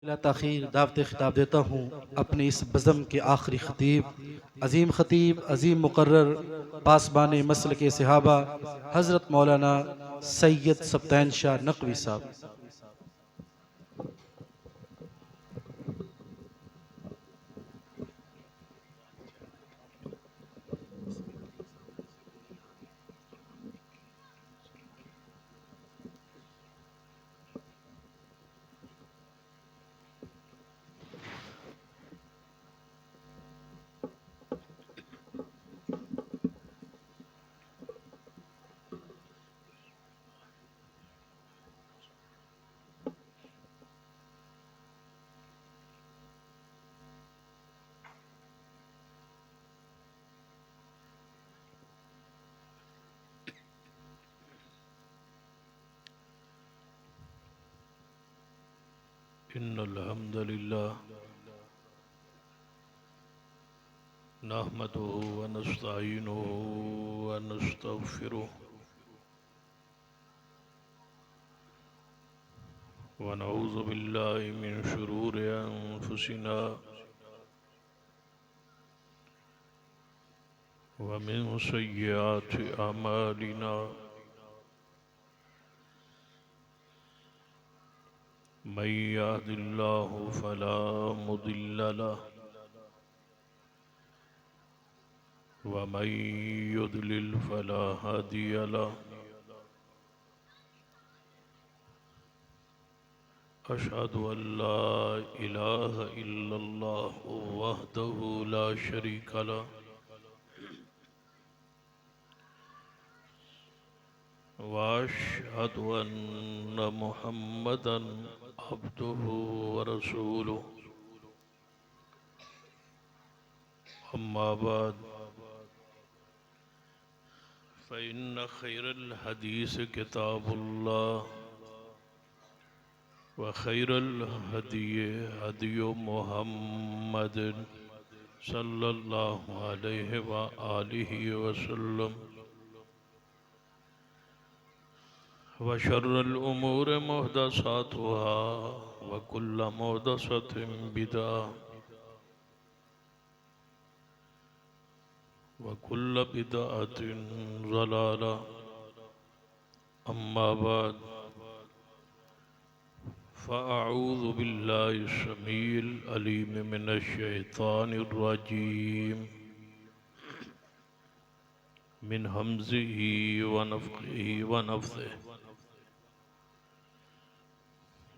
बिला ताख़ीर दावत खिताब देता हूँ अपने इस बज़म के आखिरी ख़तीब अज़ीम मुक़र्रर पासबान मसल के सहाबा हज़रत मौलाना सैयद सब्तैन शाह नक़वी साहब। इन्नल हम्दुलिल्लाह नहमदुहु व नस्तईनुहु व नस्तगफिरुह व नऊज़ु बिल्लाहि मिन शुरूरि अनफुसिना व मिन सय्यिआति अमालिना मन यहदिल्लाहु फला मुदिल्ल लहु व मन युद्लिल फला हादिय लहु। अशहदु अल्ला इलाहा इल्लल्लाह वहदहु ला शरीका लहु व अशहदु अन्न मुहम्मदन अब्दुहु व रसूलुहु। अम्मा बाद फ़इन्न खैरल हदीस किताबुल्लाह व खैरल हदिय हदियु मुहम्मदिन सल्लल्लाहु अलैहि व आलिहि वसल्लम व शर्रल उमूर मुहदसातुहा व कुल्ल मुहदसतिन बिदअह व कुल्ल बिदअतिन ज़लालह। अम्मा बाद फ़अऊज़ु बिल्लाहि अस्समीइल अलीम मिनश शैतानिर रजीम मिन हमज़िही व नफ़्ख़िही व नफ़्थिही।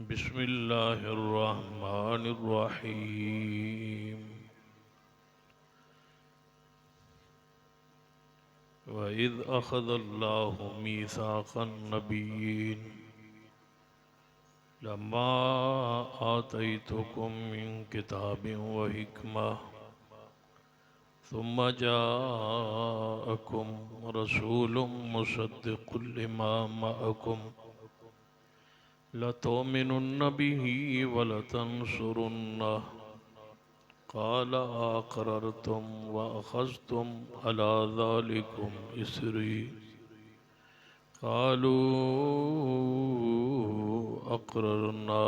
बिस्मिल्लाहिर रहमानिर रहीम। व इज़ अख़ज़ल्लाहु मीसाक़न नबिय्यीन लम्मा आतैतुकुम मिन किताबिन व हिकमह सुम्मा जाअकुम रसूलुम मुसद्दिक़ुल लिमा मअकुम लतुमिनुन्न बिही व लतंसुरुन्नह क़ाल अक़ररतुम व अख़ज़्तुम अला ज़ालिकुम इसरी क़ालू अक़ररना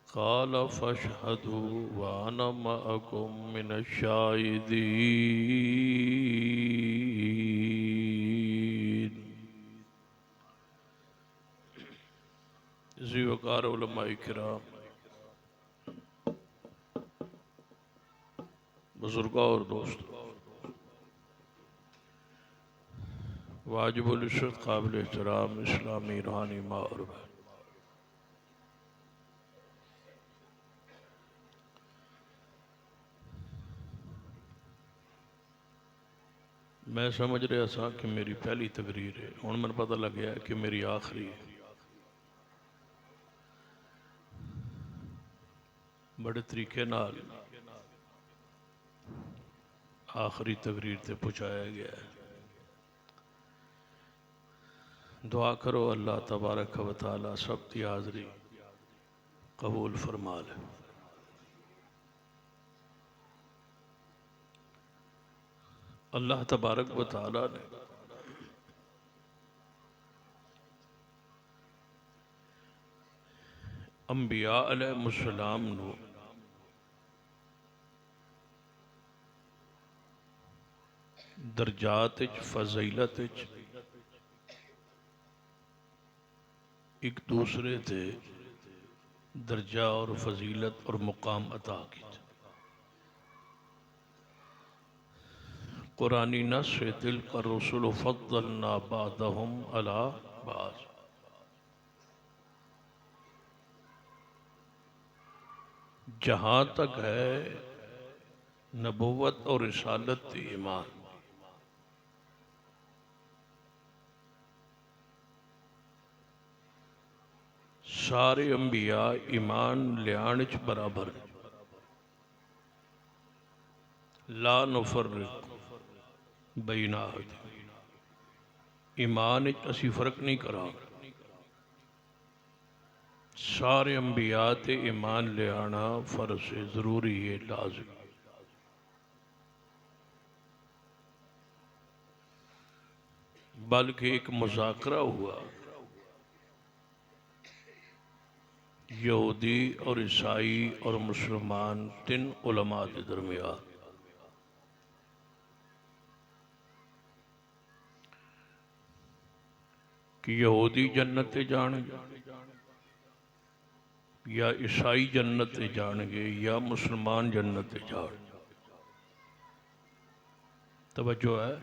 क़ाल फ़अशहदू व अना मअकुम मिनश शाहिदीन। इसी वक़ार उलमाए किराम, बुज़ुर्गों और दोस्तों, वाजिबुल इज़्ज़त काबिल एहतराम इस्लामी रूहानी माँ और बहन, मैं समझ रहा था कि मेरी पहली तकरीर है, हुण मैनूं पता लग गया कि मेरी आखिरी है। बड़े तरीके नाल आखिरी तकरीर ते पहुँचाया गया है। दुआ करो अल्लाह तबारक व तआला सब की हाज़री कबूल फरमा ले। अल्लाह तबारक व तआला ने अंबिया अलैहिस्सलाम नु दरजात फजीलत एक दूसरे से दर्जा और फजीलत और मुकाम अता की। कुरानी नस से दिल का रसूल फद्दलना बादहुम अला बाज। जहाँ तक है नबुव्वत और रिसालत ईमान, सारे अंबिया ईमान लियान च बराबर ने। ला नुफर्रिक बैना अहद, ईमान च असी फर्क नहीं करा। सारे अंबिया ते ईमान लियाना फर्ज है, जरूरी है, लाजिम। बल्कि एक मुज़ाकरा हुआ यहूदी और ईसाई और मुसलमान तीन उलमा के दरमियान। कि यहूदी जन्नत जाणगे या ईसाई जन्नत जाणगे या मुसलमान जन्नत जाण। तवज्जो है।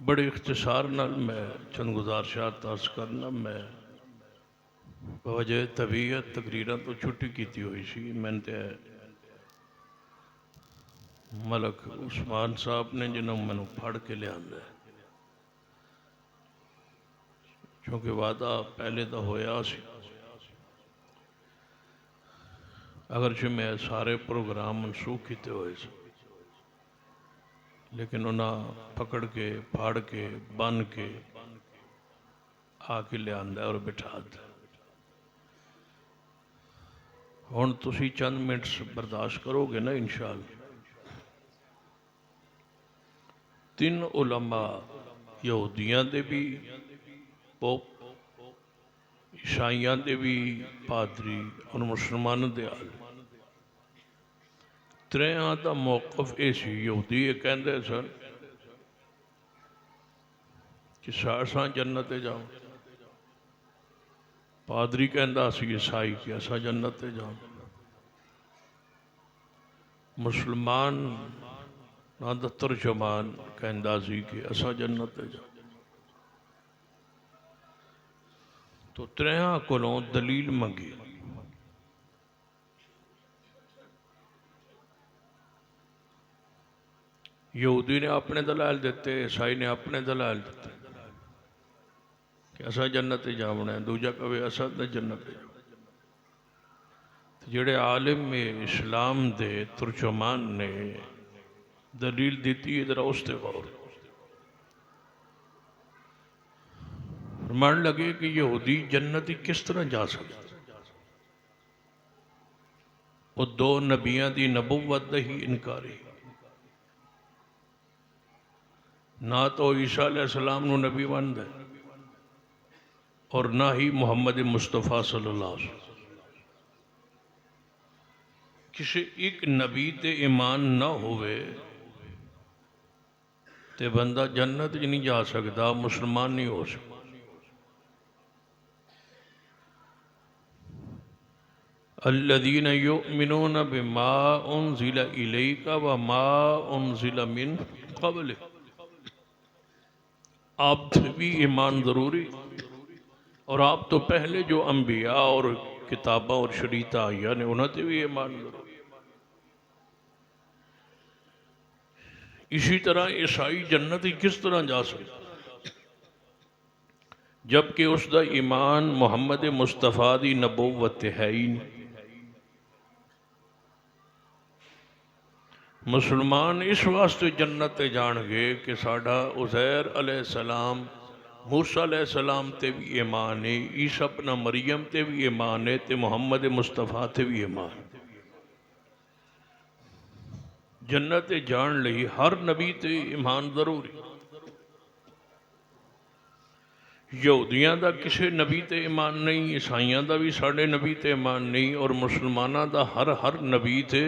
बड़े इख्तिसार नाल मैं चंद गुजारिशात अर्ज करना। मैं बवजह तबीयत तकरीर तो छुट्टी की हुई सी। मैंने तो मलक उस्मान साहब ने जिन्होंने मैनू फड़ के लिया, क्योंकि वादा पहले तो होया सी। अगरचे मैं सारे प्रोग्राम मनसूख किए हुए थे, लेकिन उन्हें पकड़ के फाड़ के बन के आके लिया और बिठा दिया। हुण तुसी चंद मिनट बर्दाश्त करोगे ना इंशाअल्लाह। तीन उलमा यहूदियां दे भी पोप, ईसाइयां दे भी पादरी और मुसलमानों दे आल, त्रेयां का मौकफ ये सी। यहूदी ये कहते सन कि असां जन्नत जाओ, पादरी कहता सी ईसाई कि असां जन्नत जाओ, मुसलमान ना दा तर्जमान कहता सी कि असां जन्नत जाओ। तो त्रेहां कोलों दलील मंगी। यहूदी ने अपने दलाल दिते, ईसाई ने अपने दलाल दिते कि असा जन्नत जावना है, दूजा कहे असा तो जन्नत जाओ। जेड़े आलिम इस्लाम दे तुर्जमान ने दलील दी, इधर उसते गौर फरमान लगे कि यहूदी जन्नत किस तरह जा सकता। वो दो नबियां दी नबुव्वत ही इनकारी, ना तो ईसा अलैहिस्सलाम नू नबी मानदा और ना ही मुहम्मद मुस्तफा सल्लल्लाहु अलैहि वसल्लम। किसी एक नबी ते ईमान ना होवे ते बंदा जन्नत च नहीं जा सकता, मुसलमान नहीं हो सकता। अल्लज़ीना युमिनूना बिमा उन्ज़िला इलैका व मा उन्ज़िला मिन क़ब्लिक। आप भी ईमान ज़रूरी, और आप तो पहले जो अंबिया और किताबा और शरीता आइया ने उन्होंने भी ईमान ज़रूरी। इसी तरह ईसाई जन्नत किस तरह जा सकता जबकि उसका ईमान मुहम्मद मुस्तफा दी नबुव्वत है ही नहीं। मुसलमान इस वास्ते जन्नत जाणगे कि साडा उज़ैर अलैहिस्सलाम, मूसा अलैहिस्सलाम ते भी ईमान है, ईसा अपना मरियम ते भी ईमान है, ते मुहम्मद मुस्तफा ते भी ईमान। जन्नत जान लई हर नबी ते ईमान जरूरी। ਯਹੂਦੀਆਂ ਦਾ ਕਿਸੇ ਨਬੀ ਤੇ ਈਮਾਨ ਨਹੀਂ, ਈਸਾਈਆਂ ਦਾ ਵੀ ਸਾਡੇ ਨਬੀ ਤੇ ਈਮਾਨ ਨਹੀਂ, ਔਰ ਮੁਸਲਮਾਨਾਂ ਦਾ ਹਰ ਨਬੀ ਤੇ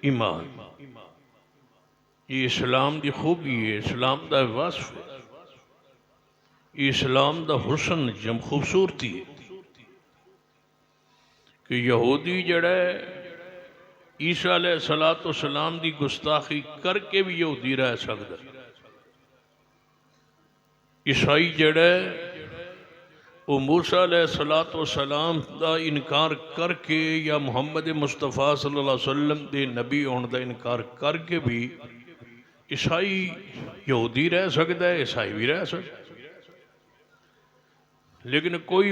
ईमान। ये इस्लाम की खूबी है, इस्लाम का वास्फ है, ये इस्लाम का हुसन जम खूबसूरती है कि यहूदी जड़ा ईसा अलैहिस्सलातु वस्सलाम की गुस्ताखी करके भी यहूदी रह सकता, ईसाई जड़ा वो मूसा अलैहिस्सलातु वस्सलाम का इनकार करके या मुहम्मद मुस्तफ़ा सल्लल्लाहु अलैहि वसल्लम के नबी होने का इनकार करके भी ईसाई यहूदी रह सकता है, ईसाई भी रह सकता, लेकिन कोई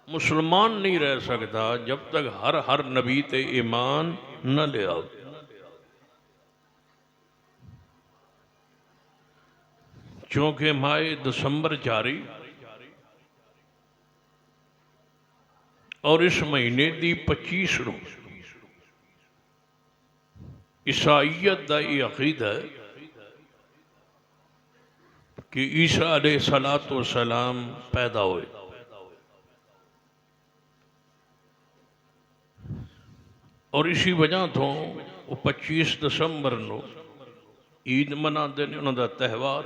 मुसलमान नहीं रह सकता जब तक हर नबी ते ईमान न ले आओ। क्योंकि माए दिसंबर जारी और इस महीने की 25 नूं ईसाईयत का यह अकीदा है कि ईसा अलैहिस्सलातु वस्सलाम पैदा हुए, और इसी वजह तो वो 25 दिसंबर को ईद मनाते हैं, उन्होंने त्यौहार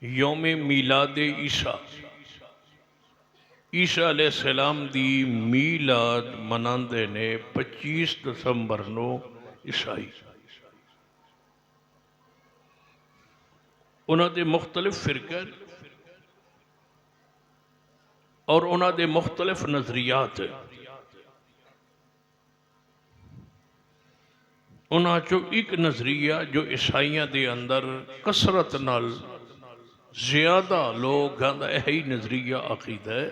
यौमे मीलादे ईसा, ईसा अलैहिस्सलाम दी मीलाद मनाते ने 25 दिसंबर को ईसाई। उन्होंने मुख्तलिफ फिरके और उन्होंने मुख्तलिफ नजरियात, उन्हों चो एक नजरिया जो ईसाइयों के अंदर कसरत नाल ज्यादा लोगों का यही नजरिया अकीदा है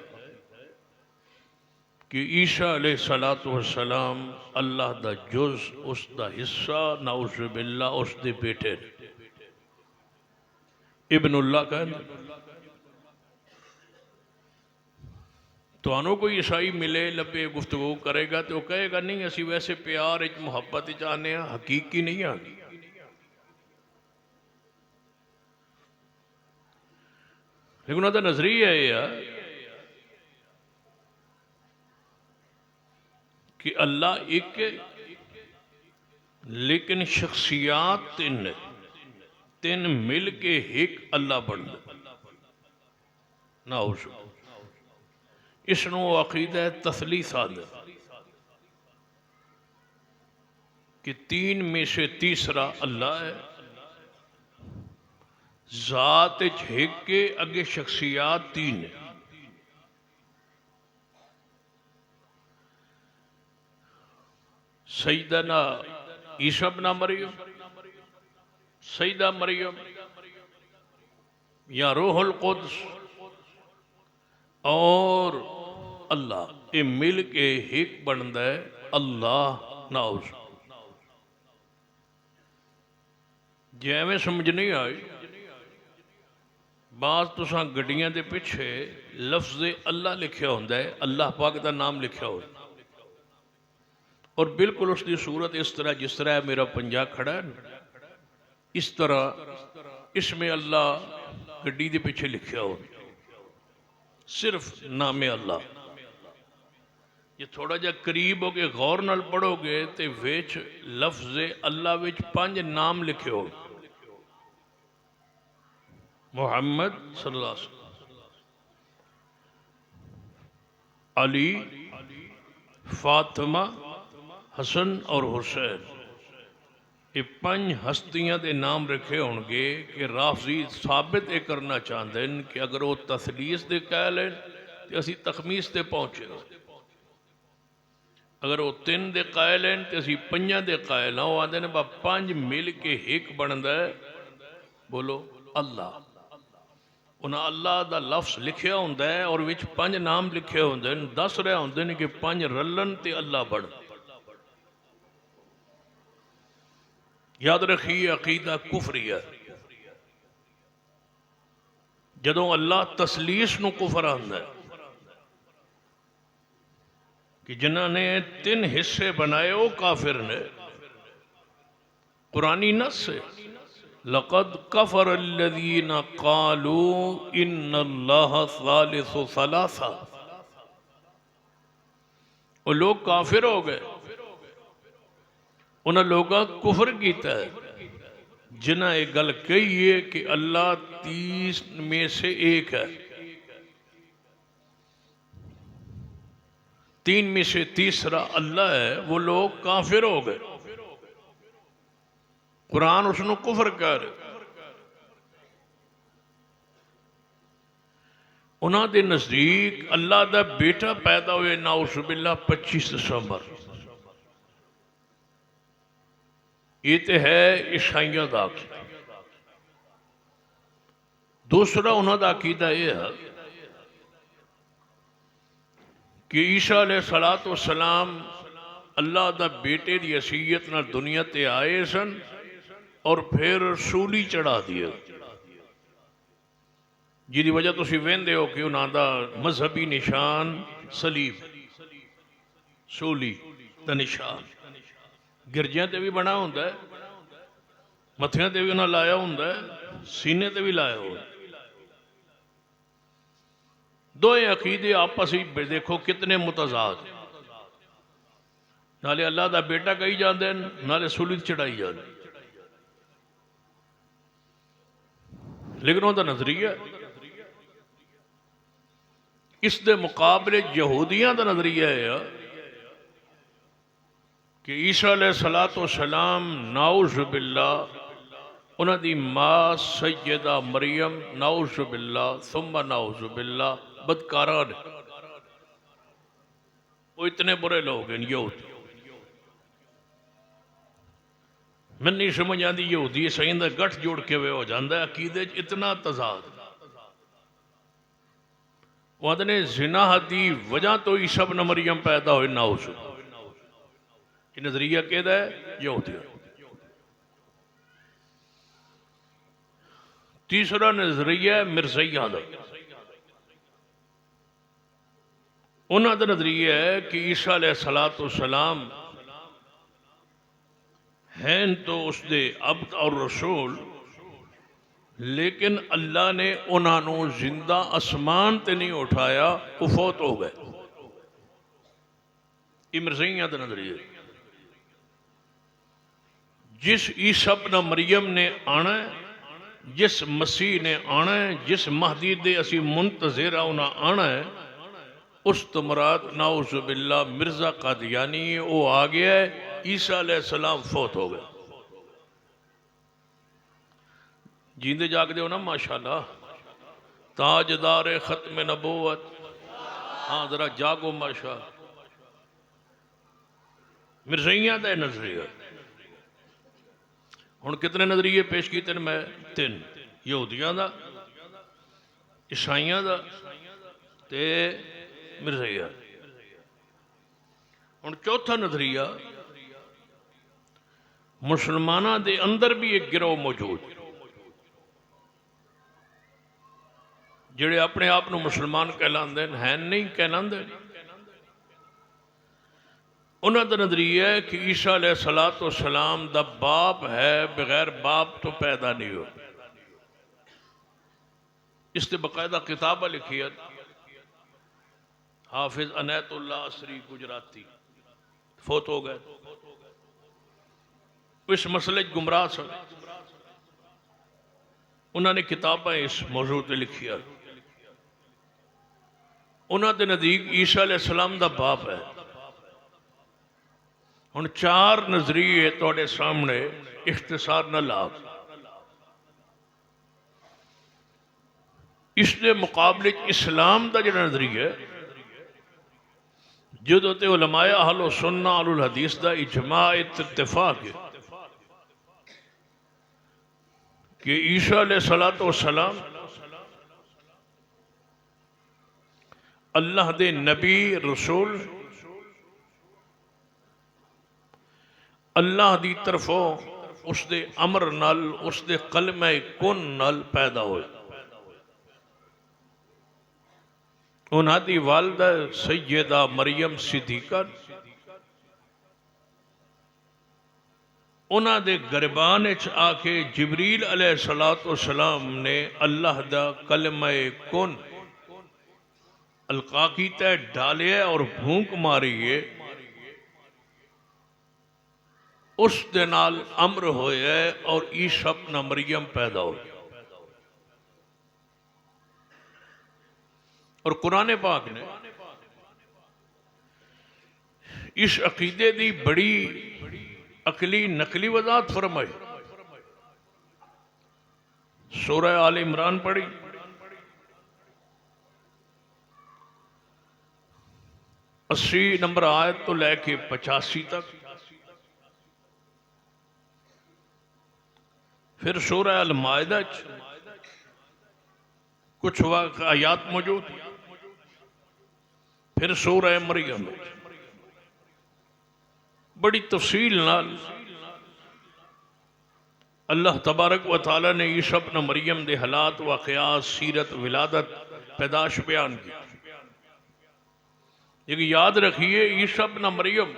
कि ईसा अलैहिस्सलातु वस्सलाम अल्लाह का जुज़, उसका हिस्सा, नाउज़ु बिल्लाह उसके बेटे इब्नुल्लाह कहते। तो कोई ईसाई मिले लभे गुफ्तगू करेगा तो वह कहेगा नहीं असी वैसे प्यार मुहब्बत आने, हकीकी नहीं आ गई। लेकिन उनका नजरिया यह कि अल्लाह एक है, लेकिन शख्सियात तीन मिल के एक अल्लाह बन ना हो सको। इसनों अकीदा तसलीसात कि तीन में से तीसरा अल्लाह है, जात एक के अगे शख्सियात तीन है। सैयदना ईसा इब्न मरियम, सैयदा मरियम या रूहुल कुद्स और अल्लाह, ये मिल के एक बनता है अल्लाह। नाउज जे एवं समझ नहीं आई बात, तुसा गड्डियां दे पिछे लफ्ज़ अल्लाह लिखा होंदा है, अल्लाह पाक का नाम लिखा हो, और बिल्कुल उसकी सूरत इस तरह जिस तरह मेरा पंजा खड़ा है, इस तरह इसमें अल्लाह गड्डी के पीछे लिखा हो, सिर्फ नामे अल्लाह। ये थोड़ा जा करीब हो के गौर नाल पढ़ोगे तो विच लफ्ज़ अल्लाह विच 5 नाम लिखे हो, मुहम्मद सल्लल्लाहु अलैहि वसल्लम, अली, फातिमा, हसन और हुसैन, ये 5 हस्तियां के नाम रखे होंगे कि राफजी साबित ये करना चाहते हैं कि अगर वो तसलीस दे कह लें तो असी तखमीस ते पहुंचे, अगर वो 3 दे कह लें तो असी 5 दे कायल हाँ। वो आते हैं बा 5 मिल के एक बनता है, बोलो अल्लाह। उन्हें अल्लाह का लफ्ज़ लिखा होंदा है और विच 5 नाम लिखे होंदे हैं, दस रहे होंदे हैं कि 5 रलन ते अल्लाह बन। याद रखिए अकीदा कुफरी है। जदों अल्लाह तसलीस नूं कुफर आंदा है कि जिन्होंने 3 हिस्से बनाए वो काफिर ने, कुरानी नस है। लक़द कफ़र अल्लज़ीना क़ालू इन्नल्लाह सालिसु सलासा। वो लोग काफिर हो गए, उन्हें लोगों कुफर किया है जिन्हें एक गल कही है कि अल्लाह 30 में से एक है, 3 में से तीसरा अल्लाह है। वो लोग काफिर हो गए, कुरान उसनु कुफर कर। उन्होंने नजदीक अल्लाह का बेटा पैदा हुए नाउज़ुबिल्लाह 25 दिसंबर। ये तो है ईसाइयों का अकीदा। दूसरा उन्होंने अकीदा यह है कि ईसा अलैहिस्सलातु वस्सलाम अल्लाह का बेटे की हैसीयत नाल दुनिया ते आए सन और फिर सूली चढ़ा दिया, जिसकी वजह तुम वेंदे हो कि उन्होंने मजहबी निशान सलीब, सूली का निशान गिरजिया ते भी बना होंगे, मत्थियां ते भी उन्हें लाया होंगे, सीने ते भी लाया हो। दो अकीदे आपस में देखो कितने मुतजाद, नाले अल्लाह का बेटा कही जाते हैं, नाले सूली चढ़ाई जाती। लेकिन उनका नजरिया इस दे मुकाबले यहूदियों का नजरिया है कि ईसा अलैहिस्सलातु वस्सलाम नाउज़ुबिल्लाह उन्होंने मां सैयदा मरियम नाउज़ुबिल्लाह सुम्मा नाउज़ुबिल्लाह बदकारा ने। वो इतने बुरे लोग हैं यहूदी। मैं नहीं समझ आती यहूदी ईसाई का गठ जोड़ के वे हो जाता है अकीदे इतना तजाद। वो आदने जिना की वजह तो ईसा इब्न मरियम पैदा हुए नाउज़। ये नजरिया कहता है यहूदी। तीसरा नजरिया है मिर्ज़ैया का। उन्होंने नजरिया है कि ईसा अलैहिस्सलातु वस्सलाम हैं तो उसके अब्द और रसूल, लेकिन अल्लाह ने उन्होंने जिंदा आसमान ते नहीं उठाया, वो फौत हो गए। ये मिर्ज़ैया का नजरिया। जिस ईसा इब्न मरियम ने आना है, जिस मसीह ने आना है, जिस महदी दे असी मुंतज़िर उन्हें आना है, उस तो मुराद नाउज़ुबिल्लाह मिर्ज़ा कादियानी वो आ गया है। ईसा अलैहिस्सलाम फौत हो गए। जींदे जागदे हो ना माशाल्लाह, ताजदार खत्म नबूवत। हाँ जरा जागो माशा। मिर्ज़ैया का नजरिया। हुण कितने नजरिए पेश किए मैं? 3, यहूदियों का, ईसाइयों का ते मिर्ज़ैया। हुण चौथा नजरिया, मुसलमाना दे अंदर भी एक गिरोह मौजूद जिहड़े अपने आप को मुसलमान कहलाते हैं नहीं कहलाते। उन्होंने नजरिया है कि ईसा अलैहिस्सलातु वस्सलाम दा बाप है, बगैर बाप तो पैदा नहीं हो। इससे बकायदा किताबा लिखी है हाफिज अनैतुल्लाह असरी गुजराती, फौत हो गए। इस मसले गुमराह सन। उन्होंने किताबें इस मौजूद पर लिखी है। उन्होंने नज़दीक ईसा अलैहिस्सलाम दा बाप है। हुण 4 नजरिए तुहाडे सामने इख्तिसार न ला। इसके मुकाबले इस्लाम का जो नजरिया है, जो ते उलमाए अहल सुन्ना अल हदीस का इजमा इत्तिफाक है कि ईसा अलैहिस्सलातु वस्सलाम अल्लाह दे नबी रसूल, अल्लाह की तरफों उसके अमर नाल उसके कलमे कुन नाल पैदा हुए। उन्होंने वालदा सैयदा मरियम सिद्दीका, उन्हां दे गरबान च आके जिबरील अलैहिस्सलाम ने अल्लाह दा कलमा कुन अलका कीता, डालिया और भूख मारी है। उस दे नाल अमर होया और ईसा अपना मरियम पैदा हो। और कुरान पाक ने इस अकीदे की बड़ी अकली नकली वजाहत फरमाई। सूरह आल इमरान पढ़ी, अस्सी नंबर आयत तो लैके 85 तक। फिर सूरह अल माइदा कुछ आयात मौजूद, फिर सूरह मरियम बड़ी तफसील नाल अल्लाह तबारक व तआला ने ईसा अपना मरियम दे हालात वाक़यात सीरत विलादत पैदाश बयान की। लेकिन याद रखिए ईसा अपना मरियम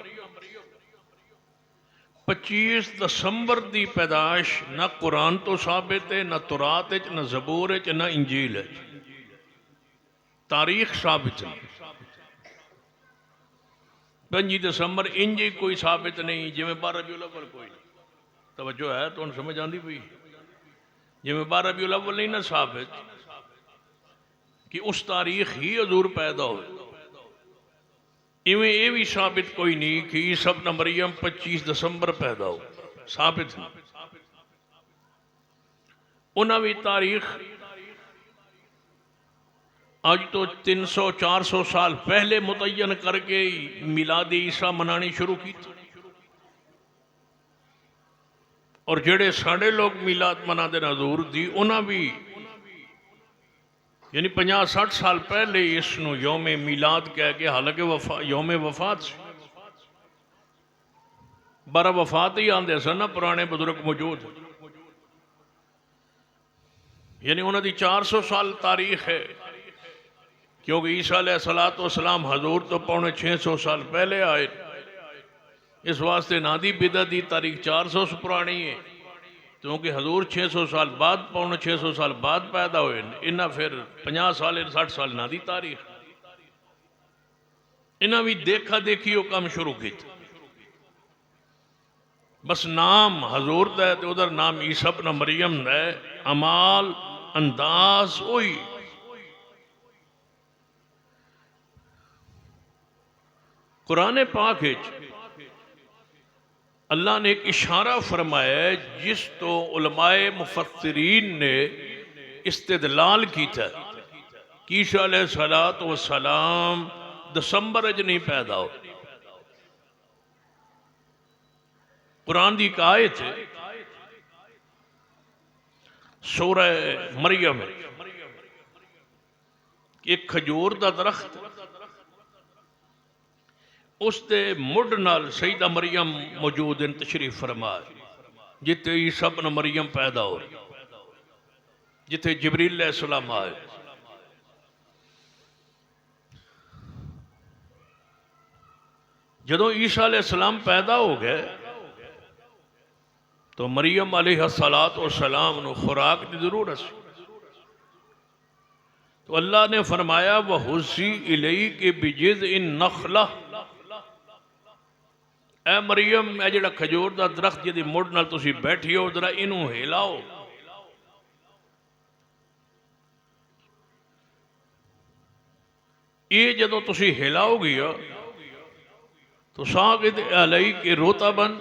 25 दिसंबर की पैदाश ना कुरान तो साबित है, ना तुरात न जबूर न इंजील है, तारीख साबित नहीं। 25 दिसंबर इंज ही कोई साबित नहीं, जिमें 12 रबीउल अव्वल कोई नहीं। तवज्जो है तो समझ आती पई, जिमें 12 रबीउल अव्वल नहीं ना साबित कि उस तारीख ही हजूर पैदा हो, इवें यह भी साबित कोई नहीं कि ईसा अपना मरियम 25 दिसंबर पैदा हो, साबित नहीं। उन्हें भी तारीख आज तो 300-400 साल पहले मुतय्यन करके मिलाद ईसा मनानी शुरू की। और जेड़े साढ़े लोग मिलाद मनाते हजूर दी, उन्हें भी यानी 50-60 साल पहले इसनों यौमे मिलाद कह के, हालांकि यौमे वफात से 12 वफात ही आते सन ना, पुराने बुजुर्ग मौजूद, यानी उन्होंने 400 साल तारीख है। क्योंकि ईसा अलैहिस्सलाम हजूर तो 650 साल पहले आए, इस वास्ते नादी बिदत की तारीख 400 से पुरानी है, क्योंकि हजूर 600 साल बाद 650 साल बाद पैदा हुए। इन्हें फिर 50 साल 60 साल ना दी तारीख, इन्हें भी देखा देखी वो काम शुरू किया। बस नाम हजूर का है तो उधर नाम ईसा अपना मरियम है, अमाल अंदाज वही। कुरान पाक अल्लाह ने एक इशारा फरमाया जिस तो उलमाए मुफस्सिरीन ने इस्तिदलाल किया कि ईसा अलैहिस्सलाम दिसंबर च नहीं पैदा हो। कुरान की एक आयत है सूरह मरियम, एक खजूर का दरख्त, उसके मुढ़ नाल सईदा मरियम मौजूद इन तशरीफ फरमाए, जिथे ईसा इब्न मरियम पैदा हो, जिथे जिबरील अलैहिस्सलाम आए। जदों ईसा अलैहिस्सलाम पैदा हो गए तो मरियम अलैहिस्सलाम को खुराक की जरूरत सी। तो अल्लाह ने फरमाया वह हुस्सी इलैके बिजिज़ इन नखला, ए मरियम ए जिहड़ा खजूर का दरख्त जिहदी मुढ़ नाल तुसी बैठी हो, जरा इनू हिलाओ। ये जदों तुसी हिलाओगी तो सागिद अलैके रोताबन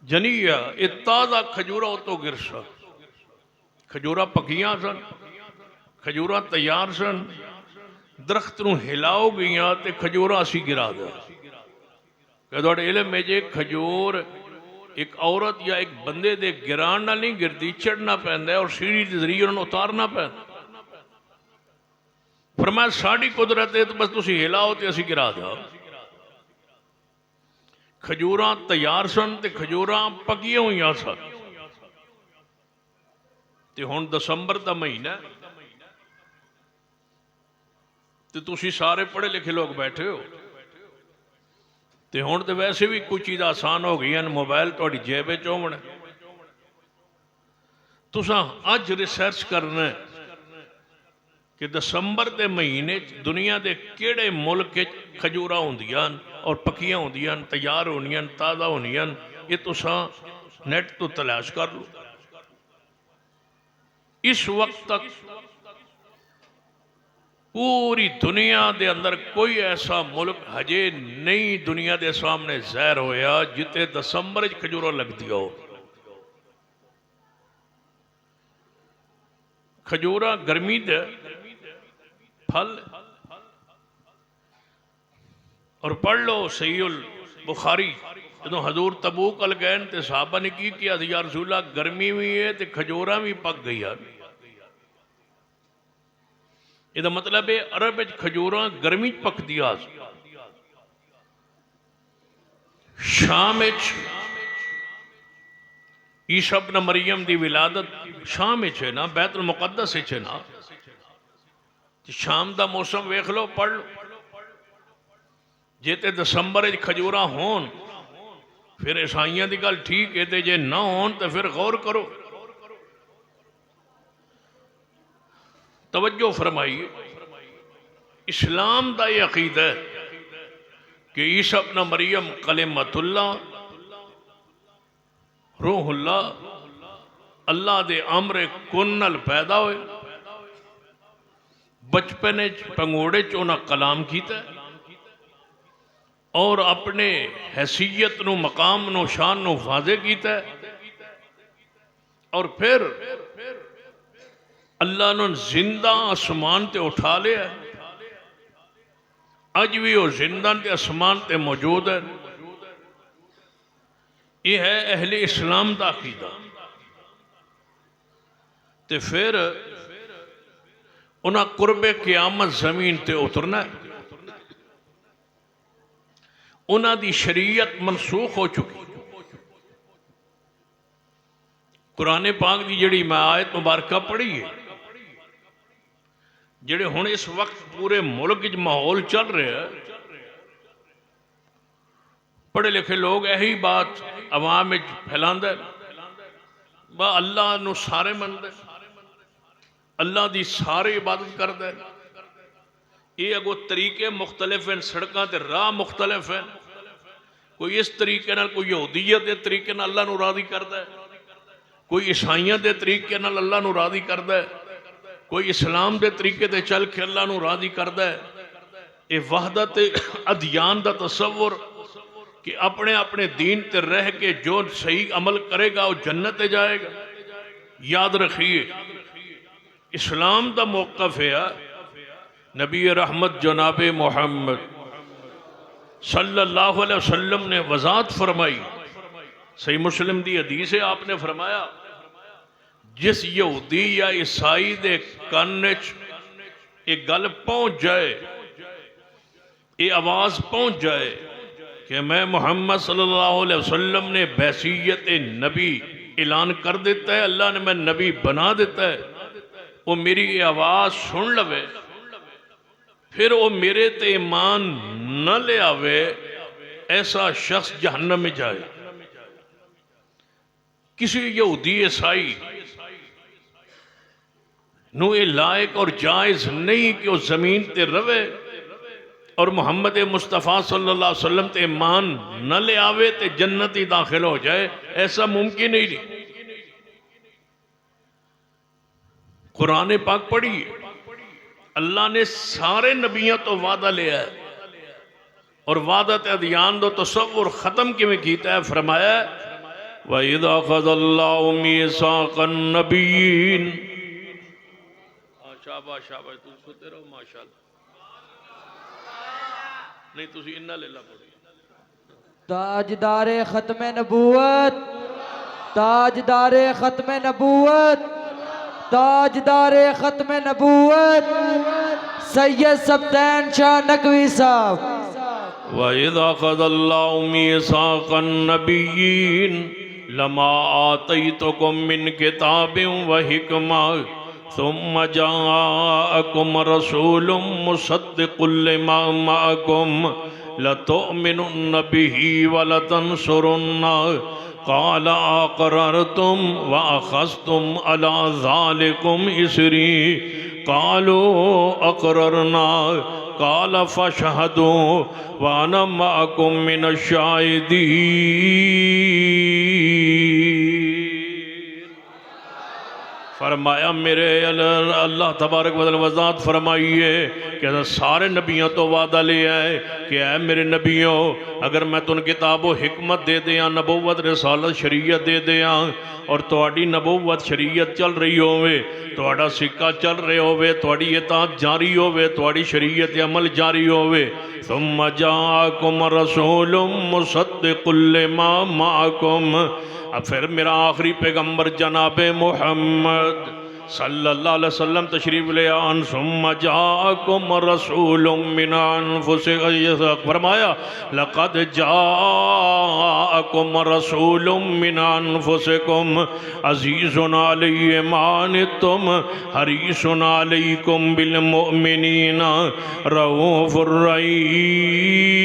जनिया, ये ताज़ा खजूरा तो गिरसा। खजूरा पकियां सन, खजूरा तैयार सन, दरख्त नूं हिलाओ गईयां तो खजूरा असी गिरा दे। तुहाडे इल्म है जे खजूर एक औरत या एक बंदे दे गिराण नाल नहीं गिरदी, चढ़ना पैंदा और सीढ़ी के जरिए उन्होंने उतारना पैंदा। फरमाया साड़ी कुदरत है तो बस तुसी हिलाओ तो असी गिरा दो। खजूरा तैयार सन ते खजूरा पकिया हुई सन। ते हुण दिसंबर का महीना तो तुसी सारे पढ़े लिखे लोग बैठे हो, तो हुण तो वैसे भी कुछ चीज़ आसान हो गई, मोबाइल तुहाडी जेब विच होवण। तुसां अज रिसर्च करना है कि दसंबर के महीने दुनिया के किहड़े मुल्क खजूरा होंदियां और पक्कियां होंदियां, तैयार होनियां, ताज़ा होनियां। ये तुसां नेट तो तलाश कर लो। इस वक्त तक पूरी दुनिया के अंदर कोई ऐसा मुल्क हजे नहीं दुनिया के सामने ज़ाहिर होया जिते दसंबर खजूरा लगदी हो। खजूरा गर्मी दे फल। और पढ़ लो सहीहुल बुखारी, जो हजूर तबूक अल गए तो साहबा ने की किया, या रसूला गर्मी भी है तो खजूरा भी पक गई। यदा मतलब है अरब विच खजूरा गर्मी पकदी। शाम ईसा इब्न मरियम की विलादत शाम है ना, बैतुल मुकद्दस है ना। शाम का मौसम वेख लो, पढ़ लो। जे तो दसंबर खजूरा होन फिर ईसाइयों की गल ठीक है, तो जे ना होन तो फिर गौर करो। तवज्जो फरमाइए, इस्लाम का यह अकीदा है कि ईसा इब्न मरियम कलिमतुल्लाह रूहुल्लाह अल्लाह दे अमरे कुन नाल पैदा होए। बचपन पंगोड़े च उन्हें कलाम किया और अपने हैसीयत नू, मकाम नू, शान नू वाज़े किया। और फिर अल्लाह ने जिंदा आसमान ते उठा लिया। अज भी वो जिंदा ते आसमान ते मौजूद है। यह है अहले इस्लाम का अकीदा। तो फिर उन्हें कुर्बे क़यामत जमीन ते उतरना है। उन्होंने शरीयत मनसूख हो चुकी। कुरान पाक की जिहड़ी मैं आयत मुबारक पढ़ी है, जिहड़े हुण इस वक्त पूरे मुल्क च माहौल चल रहा है, पढ़े लिखे लोग यही बात अवाम में फैलांदे, बा अल्लाह नू सारे मनदे, अल्लाह की सारे इबादत करते। ये अगो तरीके मुख्तलिफ हैं, सड़कों के राह मुख्तलिफ हैं। कोई इस तरीके नाल, कोई यहूदीयत के तरीके नाल अल्लाह नू राज़ी करता है, कोई ईसाइयत के तरीके नाल अल्लाह नू राज़ी करता है, कोई इस्लाम के तरीके से चल के अल्लाह नू राज़ी करता है। ये वहदत अदियान का तसव्वुर कि अपने अपने दीन ते रह के जो सही अमल करेगा वो जन्नत ते जाएगा। याद रखिए, इस्लाम का मौक़िफ़ है नबी रहमत जनाब मोहम्मद सल्लल्लाहु अलैहि वसल्लम ने वज़ाहत फरमाई। सही मुस्लिम की हदीस है, आपने फरमाया जिस यहूदी या ईसाई दे कन्न च ये गल पहुंच जाए, ये आवाज़ पहुंच जाए कि मैं मोहम्मद सल्लल्लाहु अलैहि वसल्लम ने बैसियत नबी ऐलान कर देता है, अल्लाह ने मैं नबी बना देता है, वो मेरी ये आवाज़ सुन लवे, फिर वो मेरे ते ईमान न ले आवे, ऐसा शख्स जहन्नम में जाए। किसी यहूदी ईसाई नू ये लायक और जायज़ नहीं कि वो ज़मीन ते रवे और मुहम्मद मुस्तफ़ा सल्लल्लाहु अलैहि वसल्लम ते ईमान न ले आवे ते जन्नत ही दाखिल हो जाए, ऐसा मुमकिन ही नहीं। कुरान पाक पढ़िए, अल्लाह ने सारे नबियों तो वादा लिया है और वादा ते अदियान दो तसव्वुर खत्म किवें कीता है। फरमाया वइज़ अख़ज़ल्लाहु मीसाक़न नबिय्यीन। शाबाश शाबाश, तुम सुते रहो माशाअल्लाह। नहीं तुसी इन्ना ले ला पड़ी। ताजदारे खत्म नबूवत, ताजदारे खत्म नबूवत, ताजदारे खत्म नबूवत सैयद सब्तैन शाह नकवी साहब। वइज़ अख़ज़ल्लाहु मीसाक़न नबिय्यीन लमा आतैतुकुम मिन किताबिन व हिकमा सुम्मा जाअकुम रसूलुम मुसद्दिक़ुल लिमा मअकुम लतुमिनुन्न बिही वलतंसुरुन्ना क़ाल अक़ररतुम व अख़ज़्तुम अला ज़ालिकुम इसरी क़ालू अक़ररना क़ाल फ़शहदू व अना मअकुम मिनश्शाहिदीन। फरमाया मेरे अल्लाह तबारक व तआला वज़ात फरमाइए कि सारे नबियों तो वादा लिया है कि ऐ मेरे नबियों, अगर मैं तुन किताब व हिकमत दे दियाँ, नबूवत रिसालत शरीयत दे दियाँ और तुहाडी नबूवत शरीयत चल रही होवे, तुहाडा सिक्का चल रहे होवे, तुहाडी इताअत जारी होवे, तुहाडी शरीयत अमल जारी होवे, सुम्मा जाअकुम रसूलुम मुसद्दिक़ुल लिमा मअकुम। अब फिर मेरा आखिरी पैगम्बर जनाब मोहम्मद सल्लल्लाहु अलैहि वसल्लम तशरीफ ले आन, सुम्मा जाअकुम रसूलुम मिन अनफुसिकुम, फरमाया लक़द जाअकुम रसूलुम मिन अनफुसिकुम अज़ीज़ुन अलैहि मा अनित्तुम हरीसुन अलैकुम बिल मुमिनीना रऊफ़ुर रहीम।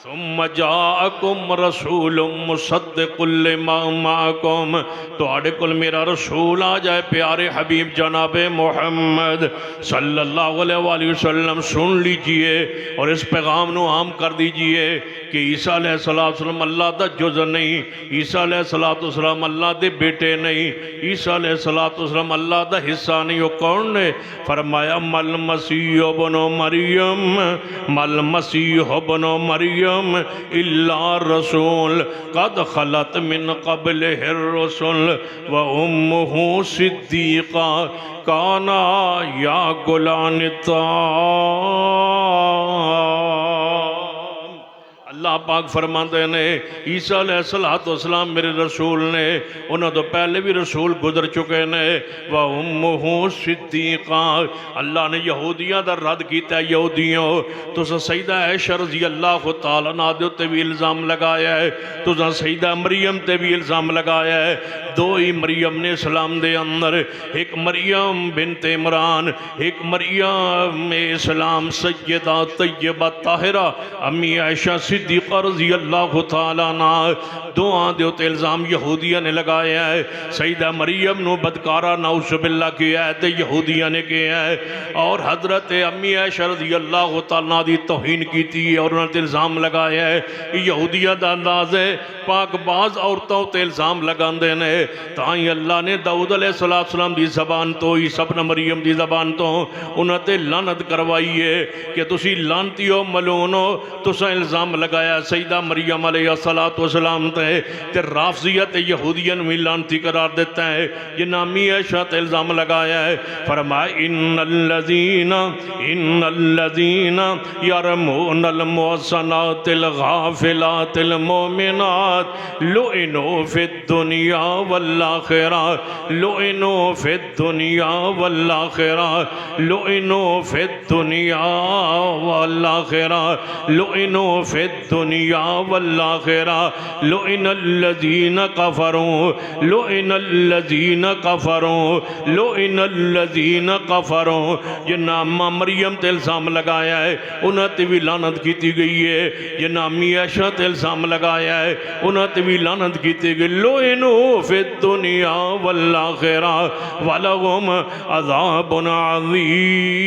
सुम्मा जाअकुम रसूलुम मुसद्दिक़ुल लिमा मअकुम, तुहाडे कोल मेरा रसूल आ जाए प्यारे हबीब जनाब मोहम्मद सल्लल्लाहु अलैहि वसल्लम, सुन लीजिए और इस पैगाम को आम कर दीजिए कि ईसा अलैहिस्सलाम अल्लाह दा जुज़ नहीं, ईसा अलैहिस्सलाम अल्लाह दे बेटे नहीं, ईसा अलैहिस्सलाम अल्लाह दा हिस्सा नहीं। वो कौन ने? फरमाया मल मसीह इब्न मरियम, मल मसीह इब्न मरियम इल्ला रसूल कद खलत मिन क़ब्लिहिर रसूल व उम्मुहु सिद्दीक़ा काना याकुलान ताम। अल्लाह पाक फरमाते ने ईसा अलैहिस्सलाम मेरे रसूल ने, उन्होंने तो पहले भी रसूल गुजर चुके ने। व उम्मुहु सिद्दीक़ा, अल्लाह ने यहूदियों का रद्द किया। यहूदियों तुसा सईदा ऐशा रज़ी अल्लाह तआला अन्हा दे उत्ते भी इल्ज़ाम लगाया है, तुसा सईदा मरियम ते भी इल्ज़ाम लगाया है। दो ही मरियम ने इस्लाम दे अंदर, एक मरियम बिनते इमरान, एक मरियम इस्लाम सैयदा तय्यबा ताहिरा अम्मी आयशा सिद्दीक़ा रज़ी अल्लाह तआला अन्हा, दोआं दे उत्ते इल्ज़ाम यहूदियों ने लगाया है। सईदा मरियम नू बदकारा नाउज़ुबिल्लाह किया है ते यहूदियों ने किया है, और हज़रत अम्मी आयशा रज़ी अल्लाह तआला अन्हा दी तौहीन की और उन्होंने इल्ज़ाम लगाया है। यहूदियों का अंदाज़ है पाकबाज औरतों उत्ते इल्ज़ाम लगाते हैं, ताई अल्लाह ने दाऊद अलैहिस्सलाम की ज़बान तो, ईसा इब्न मरियम की ज़बान तो उन्होंने लानत करवाई है कि तुसी लानती हो, मलून हो, तुसा इल्ज़ाम लगाया सईदा मरियम अलैहिस्सलाम ते राफ़ज़ियत यहूदियन भी लानती करार देता है। ये नामी ऐशा ते इल्ज़ाम लगाया है। फरमाया इन्नल्लज़ीना यरमूनल मुहसनातिल गाफ़िलातिल मोमिनात लुइनु फिद दुनिया वल आखिरा, लुइनु फिद दुनिया वल आखिरा, लुइनु फिद दुनिया वल आखिरा, लुइनु फिद दुनिया वल आखिरा, लुइनल्लज़ीना कफ़रू, लुइनल्लज़ीना कफ़रू, लुइनल्लज़ीना कफ़रू। ये नामा मरियम ते इल्ज़ाम लगाया है, उन्हें भी लानत की गई है। ये नामी ऐशा ते इल्ज़ाम लगाया है, उन्हें भी लानत की गई। लुइनु फिद दुनिया वल आखिरा वलहुम अज़ाबुन अज़ीम।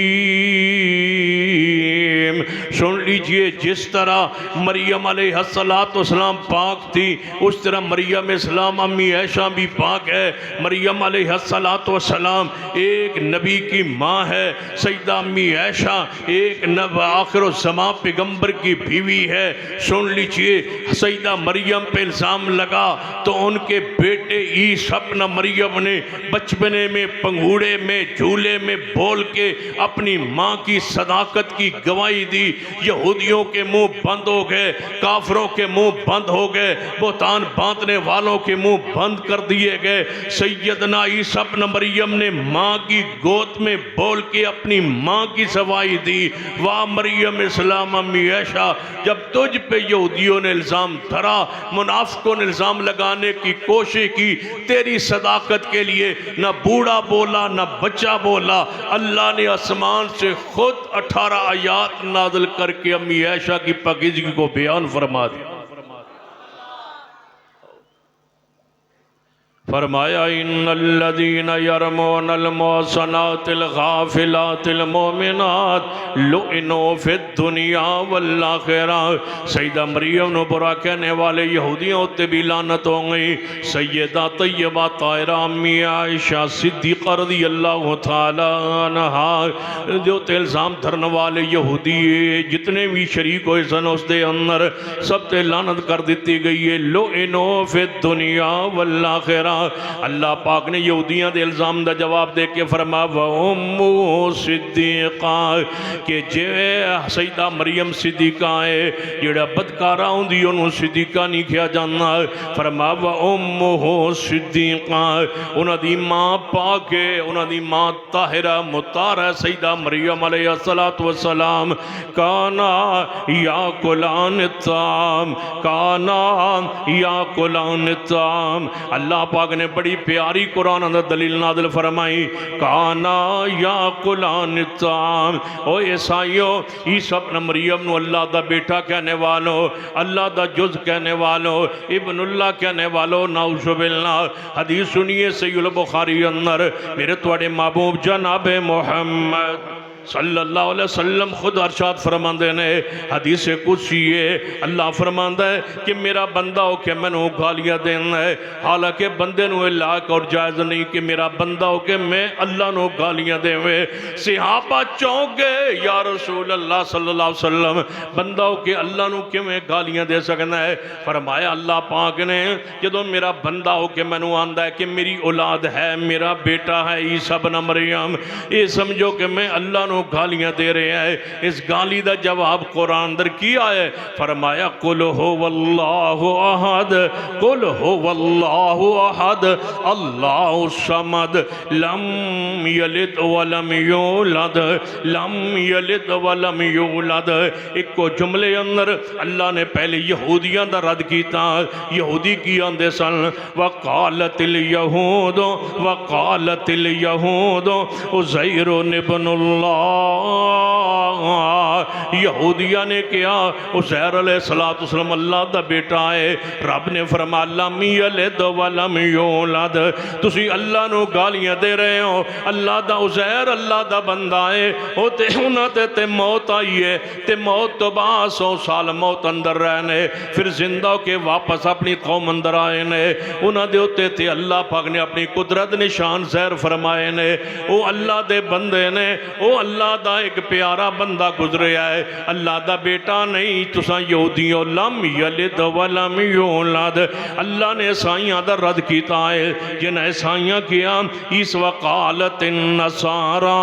सुन लीजिए, जिस तरह मरियम अलैहिस्सलाम पाक थी, उस तरह मरियम इस्लाम अम्मी ऐशा भी पाक है। मरियम अलैहिस्सलाम एक नबी की माँ है। सईदा अम्मी ऐशा एक आखिर ज़मां पैगम्बर की बीवी है। सुन लीजिए, सईदा मरियम पे इल्ज़ाम लगा तो उनके बेटे ईसा इब्न मरियम ने बचपने में पंगूड़े में झूले में बोल के अपनी माँ की सदाकत की गवाही दी। यहूदियों के मुंह बंद हो गए, काफरों के मुंह बंद हो गए, बोतान बांधने वालों के मुंह बंद कर दिए गए। सैयदना ईसा इब्न मरियम ने माँ की गोद में बोल के अपनी माँ की सवाई दी। वाह मरियम इस्लाम अम्मी ऐशा, जब तुझ पे यहूदियों ने इल्ज़ाम धरा, मुनाफिकों ने इल्ज़ाम लगाने की कोशिश की, तेरी सदाकत के लिए ना बूढ़ा बोला ना बच्चा बोला। अल्लाह ने आसमान से खुद 18 आयात नाज़िल करके अम्मी आयशा की पाकीज़गी को बयान फरमा दिया। फरमाया इन्नल्लज़ीना यरमूनल मुहसनातिल गाफिलातिल मोमिनात लुइनु फिद दुनिया वल आखिरा। सैयदा मरियम नु बुरा कहने वाले यहूदियों उत्ते भी लानत हो गई। सैयदा तैयबा ताहिरा अम्मी आयशा सिद्दीक़ा रज़ियल्लाहु तआला अन्हा जो ते इल्ज़ाम धरने वाले यहूदी जितने भी शरीक होए सन उस दे अंदर सब ते लानत कर दी गई है। लुइनु फिद दुनिया वल आखिरा। अल्लाह पाक ने यहूदियों के इल्ज़ाम का जवाब दे के फरमा व उम्मु सिद्दीक़ा कि जे सैयदा मरियम सिद्दीक़ा है जेड़ा बदकारा होंदी उन्होंने सिद्दीक़ा नहीं किया जाता। फरमा व उम्मुहु सिद्दीक़ा उन्होंने माँ पाक है उन्होंने माँ ताहिरा मुताहरा सैयदा मरियम अलैहिस्सलातु वस्सलाम काना या कुलान ताम काना या कुलान ताम। अल्लाह पाक ने बड़ी प्यारी कुरान अंदर दलील नाज़िल फरमाई काना या कुलान ताम। ओ ईसाइयों ईसा अपना मरियम नु अल्लाह दा बेटा कहने वालों अल्लाह दा जुज कहने वालों इब्नुल्लाह कहने वालों नाउज़ुबिल्लाह। हदीस सुनिए सहीहुल बुखारी अंदर मेरे तुहाडे महबूब जनाब मुहम्मद सल्लल्लाहु अलैहि वसल्लम खुद अरशाद फरमाते ने हदीस कुदसी है अल्लाह फरमाता है कि मेरा बंदा हो के मैनू गालियाँ देना है। हालांकि बंदे नू लायक और जायज़ नहीं कि मेरा बंदा हो के मैं अल्लाह नू गालियाँ देवे। सहाबा चौंक गए या रसूल अल्लाह सल्लल्लाहु अलैहि वसल्लम बंदा हो के अल्लाह नू किवें गालियाँ दे सकता है। फरमाया अल्लाह पाक ने जदों मेरा बंदा हो के मैनू आंदा है कि मेरी औलाद है मेरा बेटा है ईसा बिन मरियम ये समझो कि मैं अल्लाह गालियां दे रहे हैं। इस गाली का जवाब कुरान अंदर किया है फरमाया कुल हो वल्लाहु अहद कुल हो वल्लाहु अहद अल्लाहु समद लम यलिद वलम यूलद लम यलिद वलम यूलद। इको जुमले अंदर अल्लाह ने पहले यहूदियों का रद्द किया। यहूदी की आंदे सन वकालतिल यहूद वकालतिल यहूद उज़ैर इब्नुल्लाह। यहूदिया ने कहा उज़ैर अलैहिस्सलाम अल्लाह दा बेटा है। रब ने फरमाया लम यलिद वलम यूलद। तुसी अल्लाह नू गालियां दे रहे हो अल्लाह दा उज़ैर अल्लाह दा बंदा है ओ ते उन्हां ते मौत आई है ते मौत तो बाद 100 साल मौत अंदर रहने फिर जिंदा होके वापस अपनी कौम अंदर आए ने। उन्हां दे उत्ते ते अल्लाह पाक ने अपनी कुदरत निशान ज़ाहिर फरमाए ने। ओ अल्लाह दे बंदे ने ओ अल्लाह दा एक प्यारा बंदा गुजरिया है अल्लाह दा बेटा नहीं। तुसा यहूदियों लम यलिद वलम यूलद। अल्लाह ने ईसाइयां दा रद्द किया है जिन्हें ईसाइयां किया इस वकालत नसारा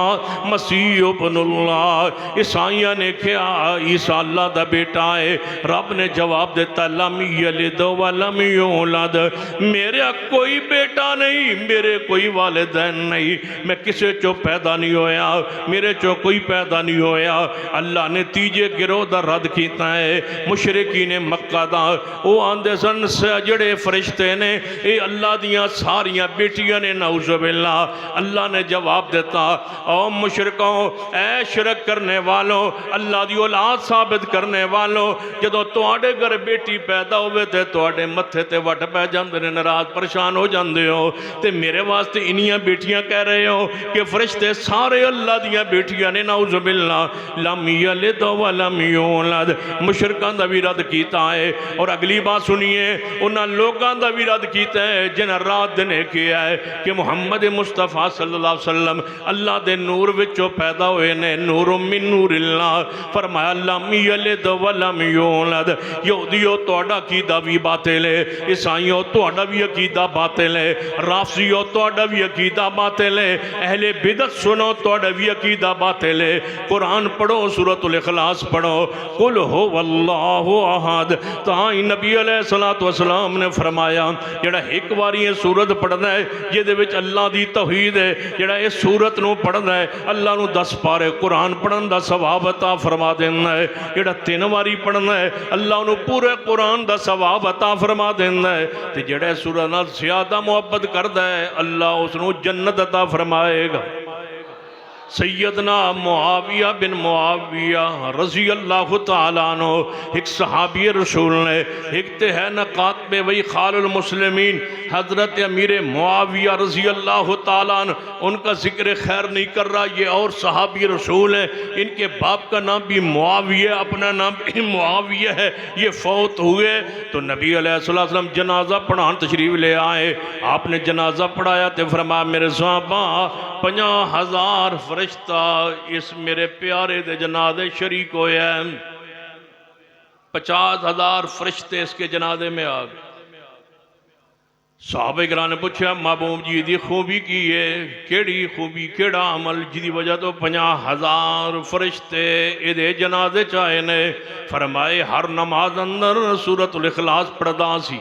मसीह इब्नुल्लाह। ईसाइयां ने कहा ईसा अल्लाह दा बेटा है। रब ने जवाब दिता लम यलिद वलम यूलद मेरा कोई बेटा नहीं मेरे कोई वालिदैन नहीं मैं किसी चो पैदा नहीं होया मेरे चो कोई पैदा नहीं होया। अल्लाह ने तीजे गिरोह का रद्द किया है। मुशरिकी ने मक्का दा वो आंदे सन जड़े फरिश्ते ने ये अल्लाह दियाँ सारियाँ बेटियां ने नाउज़ुबिल्लाह। अल्लाह ने जवाब दिता ओ मुशरिकों ऐ शिरक करने वालों अल्लाह दी औलाद साबित करने वालों जदों तुहाडे घर बेटी पैदा होवे ते तुहाडे मत्थे ते वट पै जांदे ने नाराज परेशान हो जांदे हो ते मेरे वास्ते इन्नियां बेटियां कह रहे हो कि फरिश्ते सारे अल्लाह दियां बेटियां ने नाउज़ुबिल्लाह। लम यलिद वलम यूलद मुशरिकां दा भी रद्द कीता है। और अगली बात सुनिए उन्हां लोगां दा भी रद्द कीता है जिन्हां रात दिन किया है कि मुहम्मद मुस्तफा सल्लल्लाहु अलैहि वसल्लम अल्लाह दे नूर विचों पैदा हुए ने नूर मिन नूरिल्लाह। फरमाया लम यलिद वलम यूलद। यहूदियों तुहाडा अकीदा भी बातिल है ईसाइयों तुहाडा भी अकीदा बातिल है राफिजियों तुहाडा भी अकीदा बातिल है अहले बिदअत सुनो तुहाडा भी अकीदा बातिल है। कुरान पढ़ो, सूरतुल इखलास पढ़ो, कुल हो वल्लाहु अहद। तां ही नबी अलैहिस्सलातु वस्सलाम ने फरमाया जेड़ा एक बारी ये सूरत पढ़दा है जिहदे विच अल्लाह दी तौहीद है, जेड़ा इस सूरत नूं पढ़दा है अल्लाह नूं 10 पारे कुरान पढ़न दा सवाब अता फरमा देंदा है। जेड़ा 3 बारी पढ़दा है अल्लाह नूं पूरे कुरान दा सवाब अता फरमा देंदा है। ते जेड़ा सूरत नाल ज़्यादा मुहब्बत करदा है अल्लाह उसनूं जन्नत अता फरमाएगा। सैयदना मुआविया बिन मुआविया रजी अल्लाह तआला अन्हु एक सहाबी रसूल ने, एक तो है नकात में वही खालुल मुस्लिमीन हजरत अमीर मुआविया रजी अल्लाह तआला अन्हु, उनका जिक्र खैर नहीं कर रहा, ये और सहाबी रसूल हैं, इनके बाप का नाम भी मुआविया, अपना नाम भी मुआविया है, ये फौत हुए तो नबी अलैहिस्सलाम जनाजा पढ़ान तशरीफ ले आए। आपने जनाजा पढ़ाया तो फरमाया मेरे साहबा 50,000 फरिश्ता इस मेरे प्यारे दे जनाजे शरीक होए हैं। 50,000 फरिश्ते इसके जनाजे में आ गए। साहबे किराम ने पूछा महबूब जी दी खूबी की है, केड़ी खूबी केड़ा अमल जिदी वजह तो 50,000 फरिश्ते इहदे जनाजे च आए ने। फरमाए हर नमाज अंदर सूरतुल इखलास पढ़दा सी,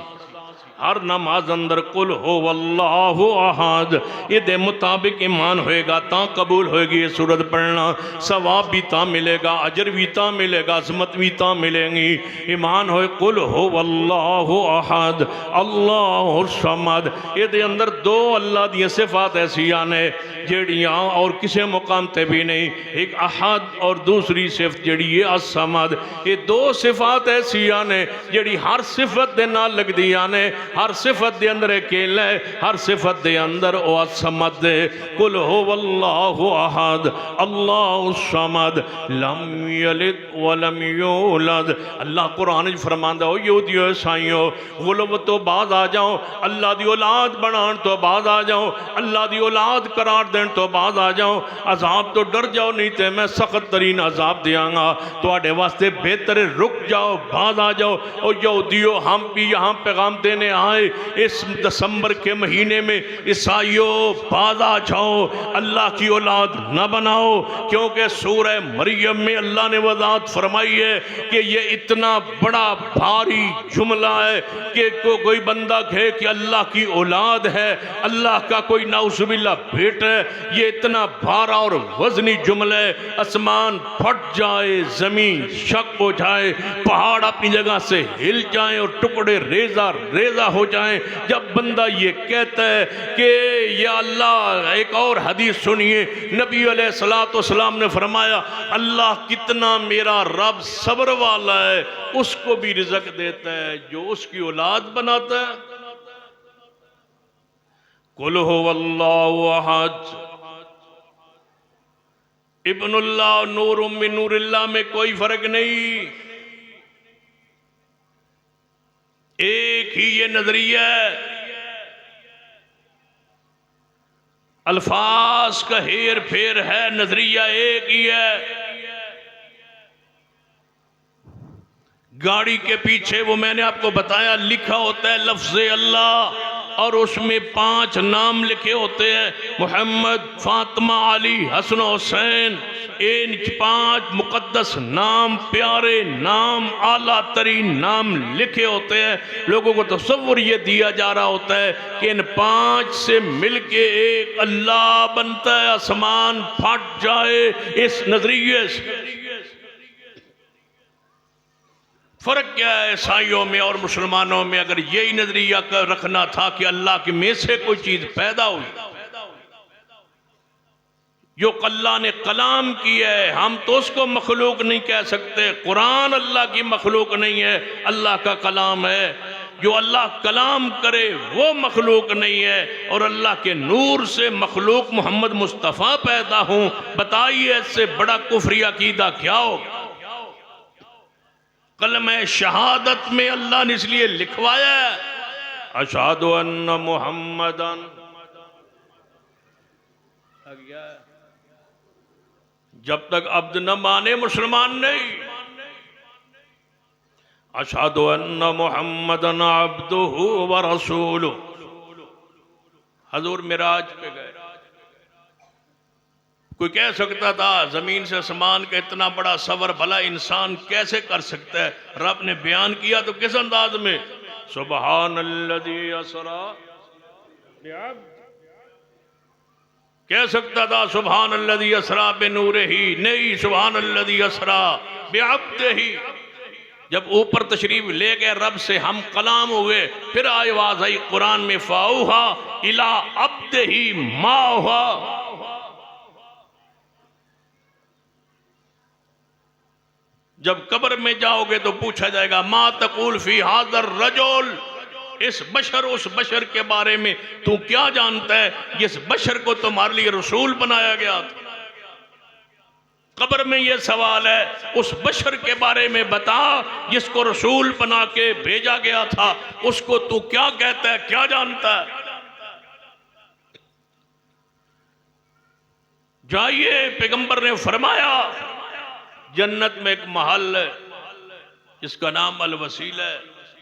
हर नमाज अंदर कुल हो वल्लाहु अहद, ये मुताबिक ईमान होएगा ता कबूल होएगी ये सूरत पढ़ना, सवाब भी ता मिलेगा, अजर भी ता मिलेगा, अजमत भी ता मिलेंगी। ईमान होए कुल हो वल्लाहु अहद अल्लाहुर समद, ये अंदर 2 अल्लाह दी सिफात ऐसियां ने जेड़ियां और किसी मुकाम ते भी नहीं, एक अहद और दूसरी सिफत जेड़ी है असमद। ये 2 सिफात ऐसियां ने जेड़ी हर सिफत दे नाल लगदियां ने, हर सिफत दे अंदर अकेला है, हर सिफत दे अंदर ओ असमद है। कुल हो वल्लाहु अहद अल्लाहु समद लम यलिद वलम यूलद। अल्लाह कुरान में फरमांदा हो यहूदियों ईसाइयों गुलब तो बाद आ जाओ, अल्लाह दी औलाद बनान तो बाद आ जाओ, अल्लाह दी औलाद करार देन तो बाद आ जाओ, अजाब तो डर जाओ नहीं तो मैं सख्त तरीन अजाब देंगा, तुहाडे वास्ते बेहतर रुक जाओ बाद आ जाओ। और यहूदियों हम भी यहाँ पैगाम देने आए इस दिसंबर के महीने में, ईसाइयों बाद आ जाओ, अल्लाह की औलाद न बनाओ, क्योंकि सूरह मरियम में अल्लाह ने वज़ाहत फरमाई है कि ये इतना बड़ा भारी जुमला है कि कोई बंदा कहे कि अल्लाह की औलाद है, अल्लाह का कोई नाउज़ुबिल्लाह बेटा है, ये इतना भारा और वजनी जुमला है, आसमान फट जाए, जमीन शक हो जाए, पहाड़ अपनी जगह से हिल जाए और टुकड़े रेजा रेजा हो जाए जब बंदा ये कहता है कि या अल्लाह। एक और हदीस सुनिए, नबी अलैहिस्सलातु वस्सलाम ने फरमाया अल्लाह कितना मेरा रब सब्र वाला है, उसको भी रिज़्क़ देता है जो उसकी औलाद बनाता है। कुल हो वल्लाहु अहद इब्नुल्लाह नूरुम मिन नूरिल्लाह में कोई फर्क नहीं, एक ही ये नजरिया है। अल्फाज का हेर फेर है, नजरिया एक ही है। गाड़ी के पीछे वो मैंने आपको बताया लिखा होता है लफ्ज़ अल्लाह, और उसमें 5 नाम लिखे होते हैं, मोहम्मद, फातिमा, अली, हसन, हुसैन। इन 5 मुकद्दस नाम, प्यारे नाम, आला तरीन नाम लिखे होते हैं। लोगों को तसव्वुर ये दिया जा रहा होता है कि इन 5 से मिलके एक अल्लाह बनता है, आसमान फट जाए। इस नजरिए से फर्क क्या है ईसाइयों में और मुसलमानों में? अगर यही नजरिया रखना था कि अल्लाह की में से कोई चीज पैदा हुई, जो अल्लाह ने कलाम किया है, हम तो उसको मखलूक नहीं कह सकते। कुरान अल्लाह की मखलूक नहीं है, अल्लाह का कलाम है। जो अल्लाह कलाम करे वो मखलूक नहीं है, और अल्लाह के नूर से मखलूक मोहम्मद मुस्तफ़ा पैदा हूं। बताइए इससे बड़ा कुफ्री अकीदा क्या होगा? कलमे शहादत में अल्लाह ने इसलिए लिखवाया है अशहदु अन्ना मुहम्मदन, जब तक अब्द न माने मुसलमान नहीं। अशहदु अन्ना मुहम्मदन अब्दुहु व रसूलुहु। हजूर मिराज पे गए, कोई कह सकता था जमीन से आसमान का इतना बड़ा सफर भला इंसान कैसे कर सकता है, रब ने बयान किया तो किस अंदाज में, सुबहानल्लज़ी असरा बिअब्द। कह सकता था सुबहानल्लज़ी असरा बिनूरिही, नहीं, सुबहानल्लज़ी असरा बिअब्दिही। जब ऊपर तशरीफ ले गए रब से हम कलाम हुए, फिर आवाज आई कुरान में, फाऊहा इला अब्दिही मा हुआ। जब कब्र में जाओगे तो पूछा जाएगा मा तकूल फी हाज़र रजुल, इस बशर उस बशर के बारे में तू क्या जानता है, जिस बशर को तुम्हारे लिए रसूल बनाया गया था। कब्र में यह सवाल है, उस बशर के बारे में बता जिसको रसूल बना के भेजा गया था, उसको तू क्या कहता है, क्या जानता है। जाइए, पैगंबर ने फरमाया जन्नत में एक महल है जिसका नाम अल वसीला है।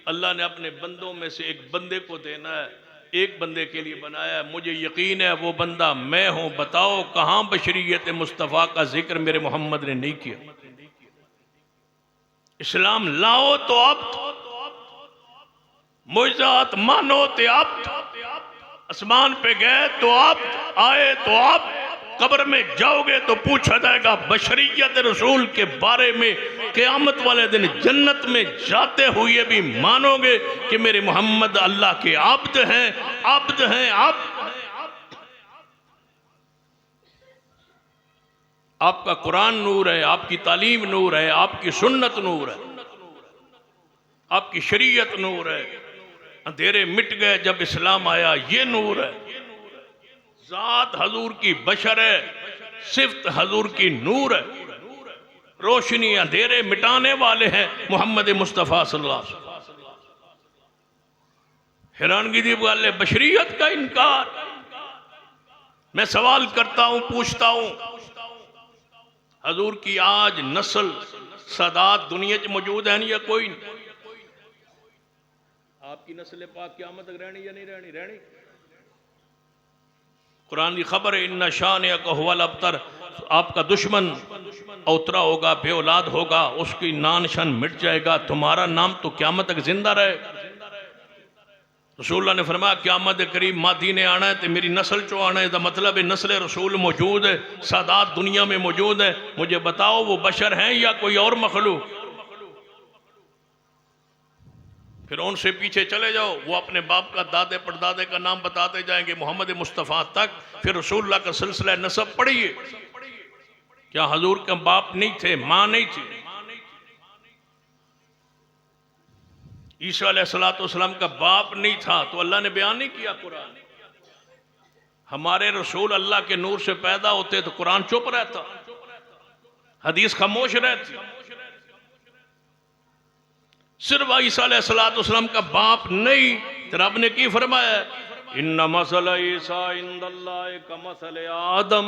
अल्लाह ने अपने बंदों में से एक बंदे को देना है, एक बंदे के लिए बनाया है। मुझे यकीन है वो बंदा मैं हूं। बताओ कहां बशरियत मुस्तफ़ा का जिक्र मेरे मोहम्मद ने नहीं किया। इस्लाम लाओ तो अब, मुइज़ात मानो तो अब, आसमान पे गए तो अब, आए तो अब, कब्र में जाओगे तो पूछा जाएगा बशरियत रसूल के बारे में। क़यामत वाले दिन जन्नत में जाते हुए भी मानोगे कि मेरे मोहम्मद अल्लाह के आब्द हैं, आब्द हैं, आब्द। आपका कुरान नूर है, आपकी तालीम नूर है, आपकी सुन्नत नूर है, आपकी शरीयत नूर है। अंधेरे मिट गए जब इस्लाम आया, ये नूर है। जात हजूर की बशर है, सिफ्त हजूर की नूर है। रोशनी अंधेरे मिटाने वाले हैं मोहम्मद मुस्तफ़ा सल्लल्लाहु अलैहि वसल्लम। हैरानगी दी वाले बशरियत का इनकार। मैं सवाल करता हूं, पूछता हूं, हजूर की आज नस्ल सादात दुनिया च मौजूद है या कोई नहीं? आपकी नस्ल पाक क़यामत तक रहनी या नहीं रहनी? रहनी। कुरान की खबर है, इन्ना शान हुवल अबतर, आपका दुश्मन औतरा होगा, बे औलाद होगा, उसकी नान शन मिट जाएगा, तुम्हारा नाम तो क़यामत तक जिंदा रहे। रसूलुल्लाह ने फरमाया क़यामत के करीब मादी ने आना है तो मेरी नस्ल चो आना है। इसका मतलब है नस्ल रसूल मौजूद है, सादात दुनिया में मौजूद है। मुझे बताओ वो बशर हैं या कोई और मखलूक? फिर उनसे पीछे चले जाओ, वो अपने बाप का, दादे परदादे का नाम बताते जाएंगे मोहम्मद मुस्तफ़ा तक। फिर रसूलुल्लाह का सिलसिला नसब पढ़िए। क्या हजूर के बाप नहीं थे, मां नहीं थी? ईसा अलैहिस्सलाम का बाप नहीं था तो अल्लाह ने बयान नहीं किया कुरान। हमारे रसूल अल्लाह के नूर से पैदा होते तो कुरान चुप रहता, हदीस खामोश रहती। सिर्फ ईसा अलैहिस्सलाम का बाप नहीं, तो रब ने की फरमाया, इन्ना मसल ईसा इंदल्लाहि कमसल आदम।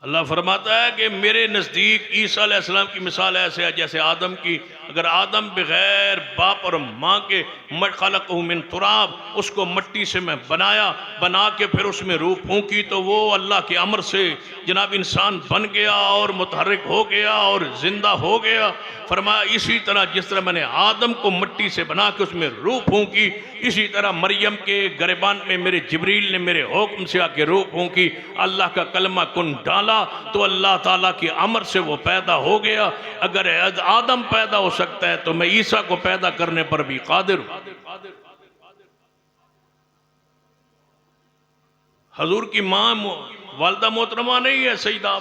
अल्लाह फरमाता है कि मेरे नज़दीक ईसा अलैहिस्सलाम की मिसाल ऐसे है जैसे आदम की। अगर आदम बगैर बाप और माँ के खलक़हु मिन तुराब, उसको मिट्टी से मैं बनाया, बना के फिर उसमें रूह फूंकी तो वो अल्लाह के अमर से जनाब इंसान बन गया और मुतहर्रिक हो गया और ज़िंदा हो गया। फरमाया इसी तरह जिस तरह मैंने आदम को मिट्टी से बना के उसमें रूह फूंकी, इसी तरह मरियम के गिरबान में मेरे जिब्रील ने मेरे हुक्म से आके रूह फूंकी। अल्लाह का कलमा कुन डाला तो अल्लाह ताला के अमर से वो पैदा हो गया। अगर आदम पैदा हो सकता है तो मैं ईसा को पैदा करने पर भी कादिर हूं। हजूर की मां वालदा मोहतरमा नहीं है सईदा,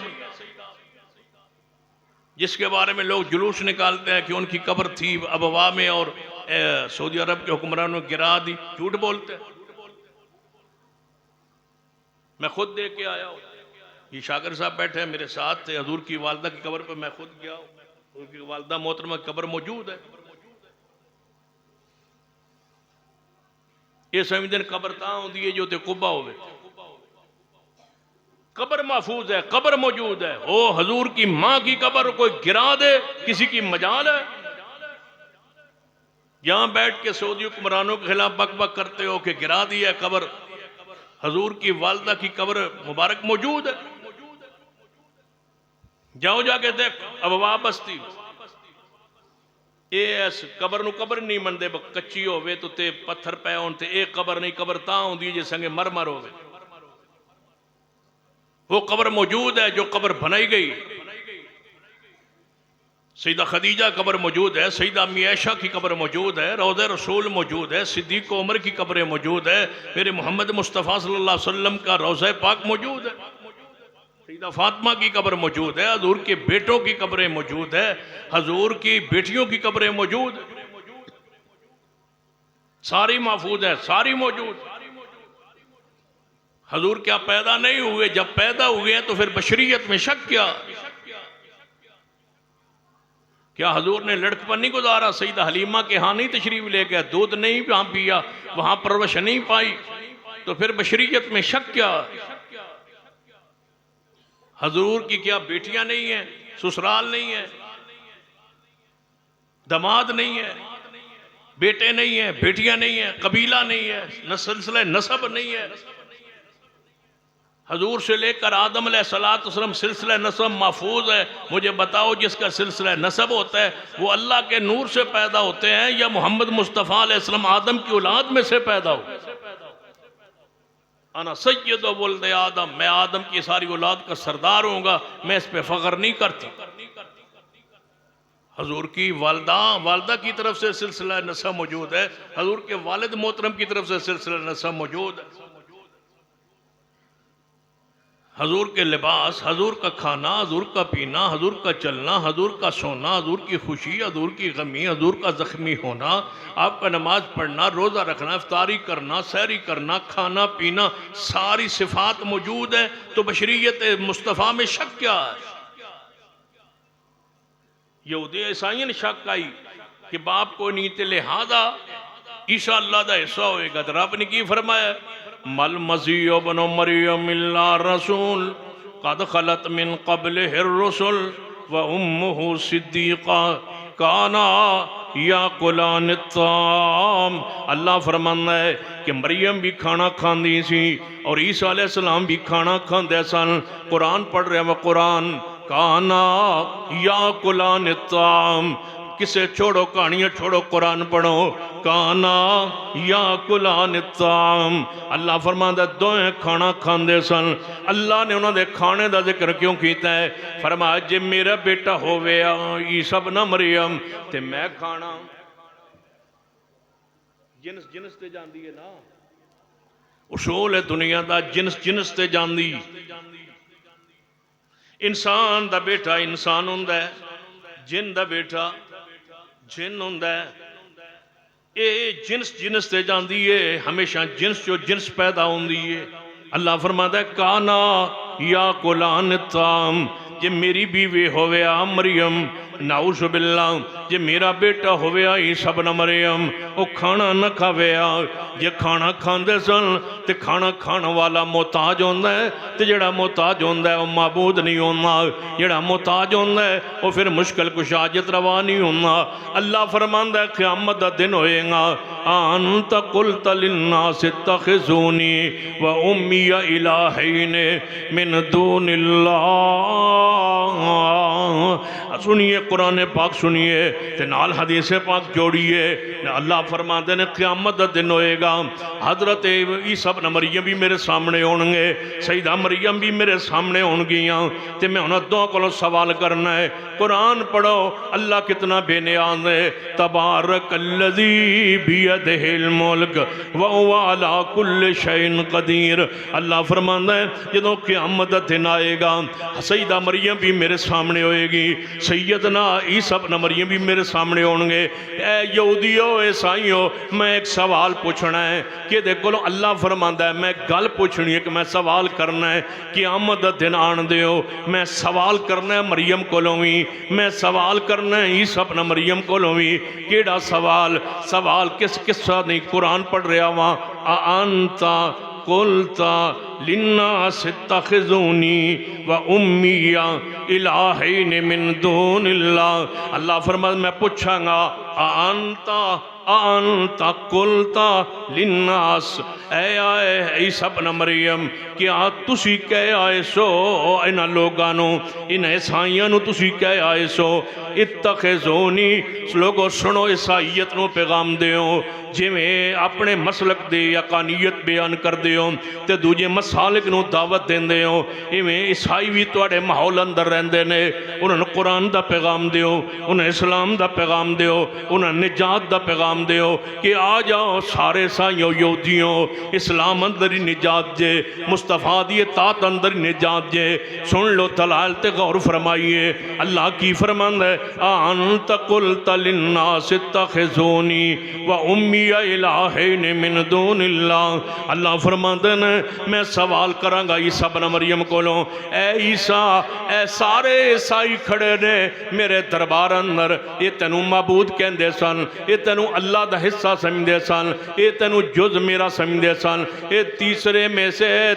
जिसके बारे में लोग जुलूस निकालते हैं कि उनकी कब्र थी अबवा में और सऊदी अरब के हुक्मरानों ने गिरा दी। झूठ बोलते हैं। मैं खुद देख के आया हूं। ये शागिर साहब बैठे हैं मेरे साथ थे, हजूर की वालदा की कब्र पर मैं खुद गया हूं। उनकी वालदा मोहतरमा की कब्र मौजूद है। ये समझते कब्र ता होती है जो ते कुबा होवे। कब्र महफूज है, कब्र मौजूद है। ओ हजूर की मां की कब्र कोई गिरा दे, किसी की मजाल है? यहां बैठ के सऊदी हुक्मरानों के खिलाफ बकबक करते हो कि गिरा दिया कब्र। हजूर की वालदा की कब्र मुबारक मौजूद है। जाओ जाके देख अबवा बस्ती इस कबर नूं कबर नहीं मनते, कच्ची होवे तो ते पत्थर पै होण ते ये कबर नहीं, कबर तां होंदी जे संगे मरमर होवे। वो कबर मौजूद है जो कबर बनाई गई। सईदा खदीजा कब्र मौजूद है, सईदा अम्मी आयशा की कब्र मौजूद है, रौज़े रसूल मौजूद है, सिद्दीक़ उमर की कब्रें मौजूद है, मेरे मोहम्मद मुस्तफ़ा सल्लल्लाहु अलैहि वसल्लम का रोज़ा पाक मौजूद है, सईदा फातिमा की कब्र मौजूद है, हजूर के बेटों की कब्रें मौजूद है, हजूर की बेटियों की कब्रें मौजूद है, सारी महफूज है, सारी मौजूद। हजूर क्या पैदा नहीं हुए? जब पैदा हुए हैं तो फिर बशरियत में शक क्या हजूर ने लड़कपन नहीं गुजारा? सईदा हलीमा के यहाँ नहीं तशरीफ ले गया, दूध नहीं वहां पिया, वहां परवश नहीं पाई, तो फिर बशरियत में शक क्या? हजूर की क्या बेटियां नहीं है, ससुराल नहीं है, दमाद नहीं है, बेटे नहीं है, बेटियां नहीं है, कबीला नहीं है, न सिलसिला नसब नहीं है। हजूर से लेकर आदम अलैहिस्सलाम सिलसिला नसब महफूज है। मुझे बताओ जिसका सिलसिला नसब होता है वो अल्लाह के नूर से पैदा होते हैं या मोहम्मद मुस्तफ़ा अलैहिस्सलाम आदम की औलाद में से पैदा हो? अना सय्यद वल्द आदम, मैं आदम की सारी औलाद का सरदार होऊंगा, मैं इस पे फख्र नहीं करती। हजूर की वालदा की तरफ से सिलसिला नसब मौजूद है, हजूर के वालिद मोहतरम की तरफ से सिलसिला नसब मौजूद है। हजूर के लिबास, हजूर का खाना, हजूर का पीना, हजूर का चलना, हजूर का सोना, हजूर की खुशी, हजूर की गमी, हजूर का जख्मी होना, आपका नमाज पढ़ना, रोज़ा रखना, इफ्तारी करना, सहरी करना, खाना पीना, सारी सिफात मौजूद है। तो बशरियत मुस्तफ़ा में शक क्या है? यहूदी ईसाई ने शक आई कि बाप को नहीं ते लिहाजा ईसा अल्लाह का हिस्सा होएगा। तो रब ने की फरमाया, मल मसीह बनो मरियम इल्ला रसूल कद खलत मिन क़ब्लिहिर रुसूल व उम्मुहु सिद्दीक़ा काना याकुलान ताम। अल्लाह फरमांदा है कि मरियम भी खाना खांदी सी और ईसा अलैहिस्सलाम भी खाना खांदे सन। कुरान पढ़ रहे हैं, कुरान काना याकुलान ताम। किसे छोड़ो, कहानियां छोड़ो, कुरान पढ़ो। काना या कुलान ताम, अल्लाह फरमांदा दोए खाना खांदे सन। अल्लाह ने उन्होंने खाने का जिक्र क्यों किया है? फरमाया जे मेरा बेटा होवे ईसा ना मरियम ते मैं खाना। जिनस जिनस ते जांदी है ना, उसूल है दुनिया का, जिनस जिनस ते जांदी। इंसान दा बेटा इंसान हुंदा है, जिन दा बेटा जिन हुंदा है। ये जिनस जिनस ते जांदी है, हमेशा जिनस जो जिनस पैदा होंदी है। अल्लाह फरमाता है काना या कुलान ताम, जे मेरी बीवी होवे मरियम, नाउज़ बिल्लाह, जे मेरा बेटा होवे ईसा इब्न मरियम, वो खाना न खावे। जे खाना खांदे सन ते खाना खाने वाला मोहताज होंदा है, ते जेड़ा मोहताज होंदा है वो माबूद नहीं होंदा। जेड़ा मोहताज होंदा है वो फिर मुश्किल कुशा रवा नहीं होंदा। अल्लाह फरमांदा है क़यामत दा दिन होएगा, अंत कुल्त लिन्नास इत्तखिज़ूनी व उम्मी इलाहैन मिन दूनिल्लाह। सुनिए कुरान पाक सुनिए ते नाल हदीस पाक जोड़िए। अल्लाह फरमाते ने क़यामत दा दिन होएगा, हजरत ईसा इब्न मरियम भी मेरे सामने होंगे, सईदा मरियम भी मेरे सामने होंगियां, ते मैं उन्होंने दो को सवाल करना है। कुरान पढ़ो, अल्लाह कितना बेनियाज़ है। तबारकल्लज़ी बियदिहिल मुल्क व हुवा अला कुल्लि शैइन क़दीर। अल्लाह फरमाता है जदों क़यामत दा दिन आएगा, सईदा मरियम भी मेरे सामने होएगी, सैयदना ईसा इब्न मरियम भी मेरे सामने होंगे। ए यहूदियो ईसाइयो, मैं एक सवाल पूछना है कि देखो अल्लाह फरमांदा है मैं गल पूछनी है कि मैं सवाल करना है। क़यामत दा दिन आन दिओ, मैं सवाल करना है मरियम कोलों भी, मैं सवाल करना है ईसा इब्न मरियम कोलों भी। केड़ा सवाल? सवाल किस किस्सा नहीं कुरान पढ़ रहा वहाँ, अंता कुल्ता लिन्नास इत्तखिज़ूनी व उम्मिया इलाहैन मिन दूनिल्लाह। अल्लाह फरमाता मैं पूछांगा आंता कुलता लिन्नास, ऐ आए ईसा इब्न मरियम क्या तुसी कह आए सो इन्हां लोगां नूं, इन्हां ईसाइयां नूं तुसी कह आए सो इत्तखिज़ूनी, लोगो सुनो ईसाइयत नूं पैगाम दिओ, जिवें अपने मसलक दी यकानियत बयान करदे हो ते दूजे मसालिक नूं दावत देंदे हो, इवें ईसाई भी तुहाडे माहौल अंदर रहिंदे ने। उन्हां नूं कुरान दा पैगाम दिओ, उन्हां इस्लाम दा पैगाम दिओ, उन्हां निजात दा पैगाम दिओ कि आ जाओ सारे साइयों यहूदियों, इस्लाम अंदर ही निजात जे, मुस्तफ़ा दी तात अंदर ही निजात जे। सुन लो दलाल ते गौर फरमाइए, अल्लाह की फरमांदा है अंत कुलत लिन्नास इत्तखिज़ूनी व उम्मी इलाहैन मिन दूनिल्लाह। अल्लाह फरमांदे ने मैं सवाल करांगा ईसा इब्न मरियम कोलों, ऐ ईसा ऐ सारे ईसाई खड़े ने मेरे दरबार अंदर, ये तेनू माबूद कहंदे सन, ये तेनू अल्लाह दा हिस्सा समझदे सन, ये तेनू जुज मेरा समझदे सन, ये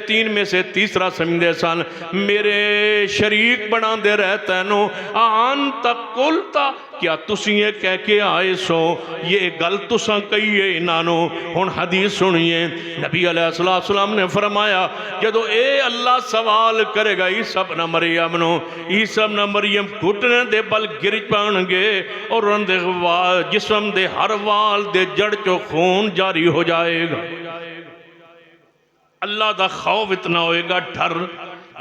तीन में से तीसरा समझदे सन, मेरे शरीक बनांदे रह तेनू अंत कुलता, क्या तुसी ये कह के आए सो, ये गल तुसा कही है इन्हों। हुण हदीस सुनिए, नबी अलैहिस्सलाम ने फरमाया जदों ए अल्लाह सवाल करेगा ईसा इब्न मरियम नूं, ईसा इब्न मरियम घुटने दे बल गिर पाणगे और उन्हां दे जिस्म दे हर वाल दे जड़ चों खून जारी हो जाएगा। अल्लाह दा खौफ इतना होएगा, डर।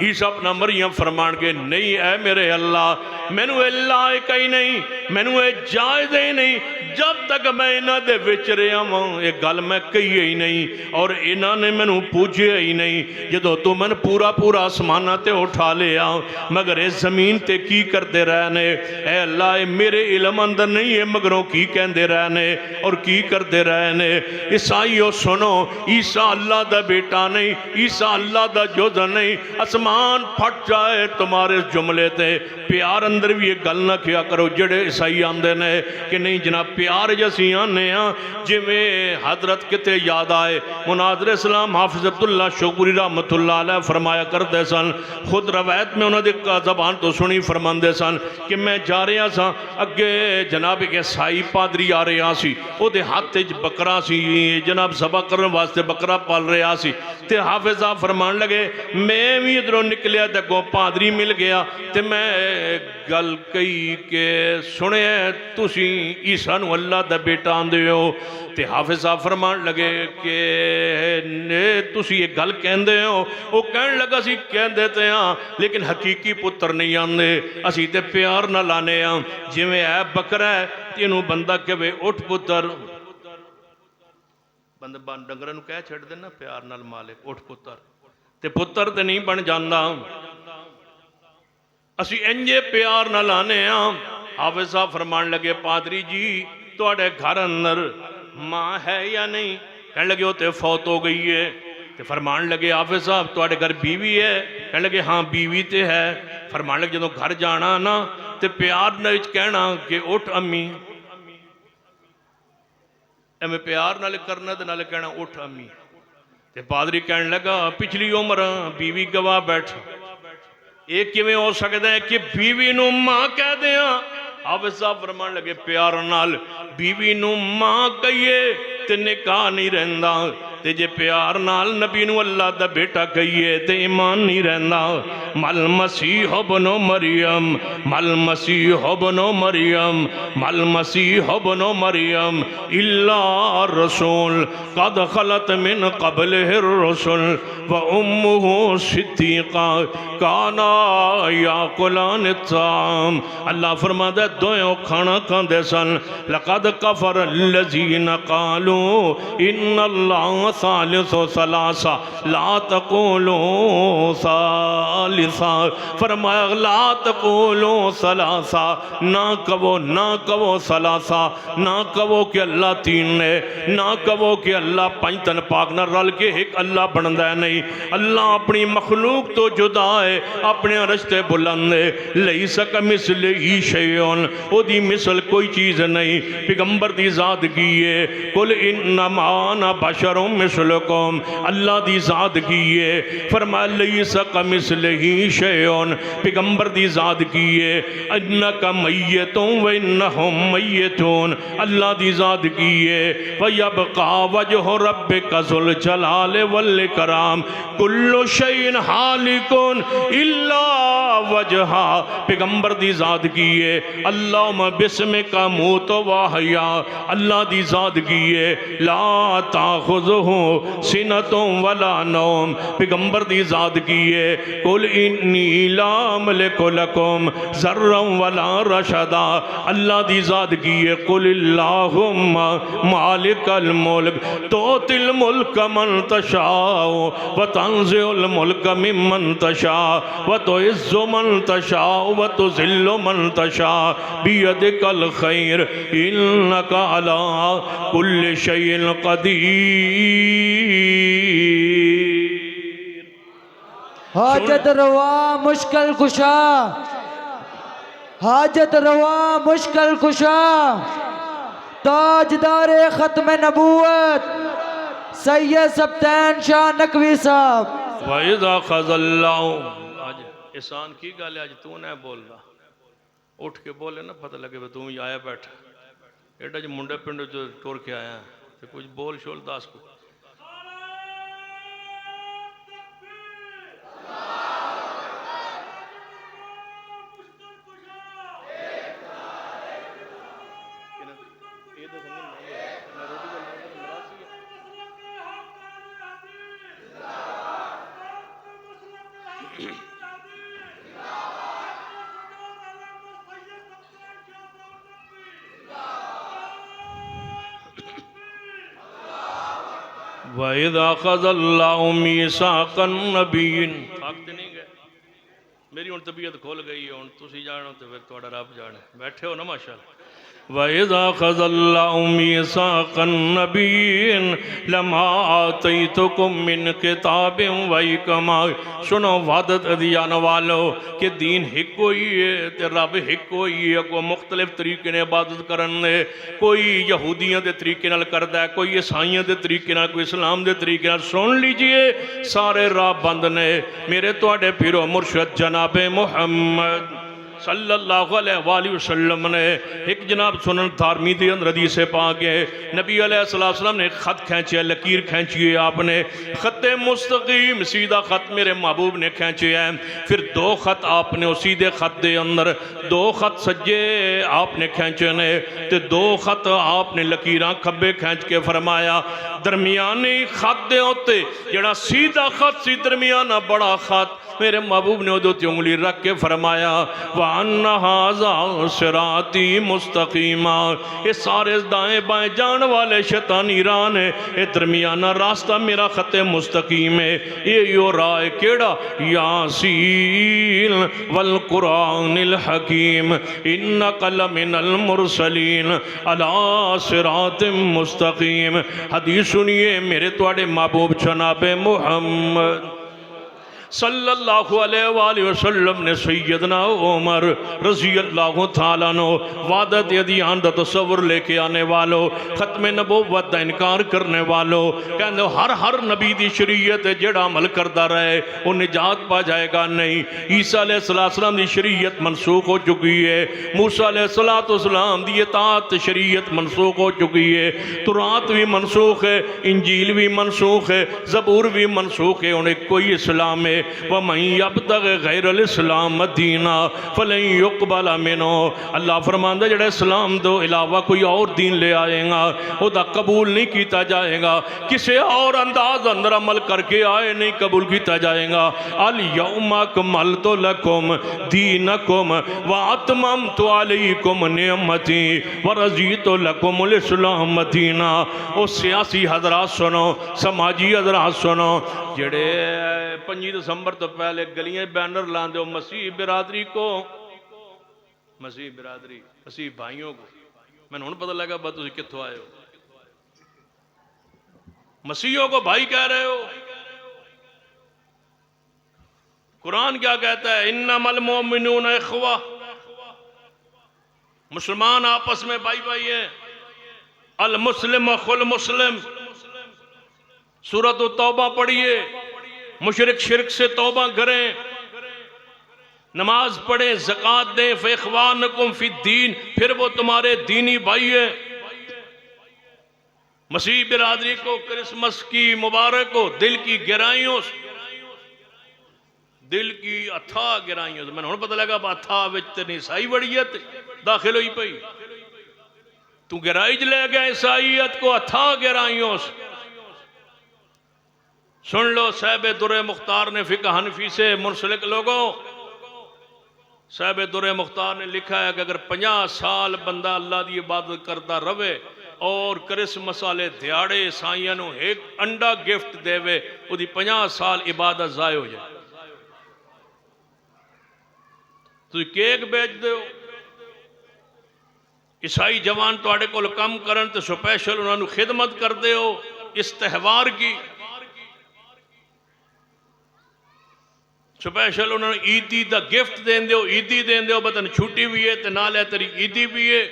ईसा इब्न मरियम फरमाणगे नहीं ऐ मेरे अल्लाह, मैनू ए लायक ही नहीं, मैनू ए जायज़ ही नहीं, जब तक मैं इन्हां दे विच रहा वां ये गल मैं कही ही नहीं और इन्हां ने मैनू पूछया ही नहीं। जदों तू मैनू पूरा पूरा आसमानां ते उठा लिया मगर इस जमीन ते की करते रहने, ऐ अल्लाह ये मेरे इलम अंदर नहीं है, मगरों की कहते रहने और की करते रहने। ईसाइयों सुनो, ईसा अल्लाह दा बेटा नहीं, ईसा अल्लाह दा जुज नहीं। आसमान फट जाए तुम्हारे इस जुमले ते, प्यार अंदर भी ये गल ना किया करो जेड़े ईसाई आंदे ने कि नहीं जनाब प्यार जसी आने जिमें हजरत किते याद आए मुनाज़िर इस्लाम हाफिज़ अब्दुल्ला शोकुरी रहमतुल्लाह अलैह फरमाया करते सन, खुद रवायत में उन्होंने ज़बान तो सुनी फरमाते सन कि मैं जा रहा सा अगे जनाब एक ईसाई पादरी आ रहा सी, उहदे हाथ च बकरा सी, जनाब सभा करने वास्ते बकरा पाल रहा सी ते हाफिज़ साहब फरमान लगे मैं भी इधरों निकलिया ते अगों पादरी मिल गया ते मैं गल कही के सुने तुसी ईसा नूं अल्लाह दा बेटा आंदे हो ते हाफिज़ साहब फरमान लगे कि तुसी ये गल कहंदे हो। वो कहन लगा सी कहंदे ते हाँ लेकिन हकीकी पुत्र नहीं आंदे, असी ते प्यार ना लाने जिवें ऐ बकरा है इनू बंदा कहे उठ पुत्र, बंदा डंगरां नूं कह छड्डदे ना प्यार नाल मालिक उठ पुत्र, ते पुत्र ते नहीं बन जांदा, असी इंजे प्यार ना लाने हाफिज़ साहब फरमान लगे पादरी जी तुहाडे घर अंदर माँ है या नहीं? कहने लगे वो तो फौत हो गई है। तो फरमान लगे हाफिज़ साहब तुहाडे घर बीवी है? कहने लगे हाँ बीवी तो है। फरमान लगे जो घर जाना ना तो प्यार नाल कहना कि उठ अम्मी, एवं प्यार नाल करना तो नाल कहना उठ अम्मी। तो पादरी कहने लगा पिछली उम्र बीवी गवा बैठ, ये किवें हो सकता है कि बीवी नूं मां कह दिया? हाफिज़ साहब फरमान लगे प्यार नाल बीवी नूं मां कहिए ते निकाह नहीं रहिंदा, ते जे प्यार नाल नबी नूं अल्लाह दा बेटा कहिए ते ईमान नहीं रहिंदा। मल मसीह बनो मरियम, मल मसीह बनो मरियम, मल मसीह बनो मरियम इल्ला रसूल कद खलत मिन क़ब्लिहिर रसूल व उम्मुहु सिद्दीक़ा काना याकुलान ताम। अल्लाह फरमादा दोयों खाना खांदे सन। लक़द कफ़र लज़ीना क़ालू इन्नल्लाह सालिसु सलासा ला तक़ूलू सालिसा। फरमाया ला तक़ूलू सलासा, ना कहो सलासा, ना कहो कि अल्लाह तीन ने, ना कहो कि अल्लाह पंज तन पाक न रल के एक अल्लाह बनता है। नहीं, अल्लाह अपनी मखलूक तो जुदा है, अपने रिश्ते बुलंद है। लई सक मिसल ही शैउन, ओदी मिसल कोई चीज़ नहीं। पैगंबर दी ज़ात की है कुल इन्नमा अना बशरुम मिसलुकुम, अल्लाह दी ज़ात की है फरमाया लैसा कमिस्लिही शैउन, पैगंबर दी ज़ात की है अन्नका मय्यतुन व इन्नहुम मय्यतून, अल्लाह दी ज़ात की है वयबका वजहु रब्बिका ज़ुल जलाल वल इकराम कुल्लु शैइन हालिकुन इल्ला वजहा, पैगंबर दी ज़ात की है अल्लाहुम्मा बिस्मिका मूतु व हया, अल्लाह दी ज़ात की है ला ताखुज़ुहु सिनतुन वला नौम, पैगंबर दी ज़ात की है कुल इन्नी ला अमलिकु लकुम ज़र्रन वला रशदा, अल्लाह दी ज़ात की है कुल अल्लाहुम्मा मालिकल मुल्क तुतिल मुल्क मन तशाउ व तंज़िउल मुल्क मिम्मन तशा व तुइज़्ज़ु मन तशा व तुज़िल्लु मन तशा बियदिकल खैर इन्नका अला कुल्लि शैइन क़दीर। हाजत रवा मुश्किल कुशा, हाजत रवा मुश्किल कुशा, ताजदारे खत्म नबूवत सैयद सब्तैन शाह नकवी साहब। वइज़ा ख़ज़ल्लाहु, आज एहसान की गल है, आज तू ना बोल रहा, उठ के बोले ना पता लगे तू ही आया बैठा, एडा जो मुंडे पिंड जो टोर के आया तो कुछ बोल शोल दास को। वइज़ा ख़ज़ल्लाहु मीसाक़न नबिय्यिन, थकते नहीं गए, मेरी हुण तबीयत खुल गई है, हुण तुसीं जानो तो फिर तुहाडा रब जाने, बैठे हो ना माशाअल्लाह। वइज़ा ख़ज़ल्लाहु मीसाक़न नबिय्यिन लमा आतैतुकुम मिन किताबिन व हिकमा, सुनो वादत दियान वालो कि दीन हिको ही है ते रब हिको ही है, कोई मुख्तलिफ तरीके ने इबादत करन दे, कोई यहूदियों के तरीके नाल करदा है, कोई ईसाइयों के तरीके नाल, कोई इस्लाम के तरीके नाल। सुन लीजिए सारे राह बंद ने, मेरे तुहाडे पीरो मुर्शद जनाबे मुहम्मद सल्लल्लाहु अलैहि वसल्लम ने एक जनाब सुनन धार्मी के अंदर हदीस पाक है, नबी अलैहिस्सलाम ने खत खींचे, लकीर खींची है आपने, खत्ते मुस्तकीम सीधा खत मेरे महबूब ने खींचे है, फिर दो खत आपने उसी दे खत दे अंदर दो खत सज्जे आपने खींचे ने ते दो खत आपने लकीरां खब्बे खींच के फरमाया दरमियानी खत दे उत्ते जेड़ा सीधा खत सी दरमियाना बड़ा खत मेरे महबूब ने उदों उंगली रख के फरमाया वान्ना हाज़ा सिराती मुस्तकीमा, ये सारे दाएं बाएं जान वाले शैतानी राह ने, ये दरमियाना रास्ता मेरा खते मुस्तकीम है, ये यो राह केड़ा यासीन वल कुरानिल हकीम इन्नका लमिनल मुरसलीन अला सिरातिम मुस्तकीम। हदीस सुनिए मेरे तुहाडे महबूब जनाबे मुहम्मद सल्लल्लाहु अलैहि वसल्लम ने सैयदना उमर रज़ी अल्लाह तआला अन्हु वादत अदियान दा तसव्वुर लेके आने वालों, खत्म नबूवत दा इनकार करने वालों, कहंदे हर नबी दी शरीयत जेड़ा अमल करदा रहे वो निजात पा जाएगा नहीं। ईसा अलैहिस्सलाम दी शरीयत मनसूख हो चुकी है, मूसा अलैहिस्सलाम दी इताअत शरीयत मनसूख हो चुकी है, तुरात भी मनसूख है, इंजील भी मनसूख है, ज़बूर भी मनसूख है, उन्हें कोई इस्लाम है वमन यब्तग़ि गैरल इस्लाम दीना फलन युक़बल मिन्हु। अल्लाह फरमांदा जेड़ा इस्लाम तो इलावा कोई और दीन ले आएगा वह कबूल नहीं किया जाएगा, किसी और अंदाज अंदर अमल करके आए नहीं कबूल किया जाएगा। अल यौमा अकमलतु लकुम दीनकुम व अतममतु अलैकुम निअमती व रज़ीतु लकुमुल इस्लाम दीना। ओ सियासी हज़रात सुनो, समाजी हज़रात सुनो, जेड़े 25 दिसंबर तो पहले गलियां बैनर लाते हो मसीह बिरादरी को, मसीह बिरादरी मसीह भाइयों को, मैंने हुण पता लगा तुम कित्थों आए हो, मसीहों को भाई कह रहे हो। कुरान क्या कहता है, इन्नमल मोमिनून इख्वा, मुसलमान आपस में भाई भाई है। अल मुस्लिम अखुल मुस्लिम, सूरत तौबा पढ़िए, मुशरिक शिरक से तौबा करें, नमाज पढ़े, ज़कात दें, फ़इख़वानुकुम फ़िद्दीन, फिर वो तुम्हारे दीनी भाई है। मसीह बिरादरी को क्रिसमस की मुबारक हो, दिल की गहराइयों से, दिल की अथा गहराइयों से। मैंने हुण पता लगा अथा विच ते ईसाई वड़ीयत दाखिल हुई पई। तू गहराई च ले गया ईसाईयत को अथा गहराइयों से। सुन लो, साहिब दुर्र मुख्तार ने फिक़्ह हनफी से मुंसलिक लोगों, साहिब दुर्र मुख्तार ने लिखा है कि अगर 50 साल बंदा अल्लाह की इबादत करता रवे और क्रिसमस वाले दिहाड़े ईसाइयां नूं एक अंडा गिफ्ट देवे, उसकी 50 साल इबादत ज़ाय हो जाए। तुसीं केक बेच दो, ईसाई जवान तुहाडे कोल काम करन ते स्पैशल उन्होंने खिदमत करते हो इस त्यौहार की, स्पैशल उन्होंने ईदी का गिफ्ट देंदे हो, ईदी देंदे हो, बतन छुट्टी भी है, नाल है तेरी ईदी भी है।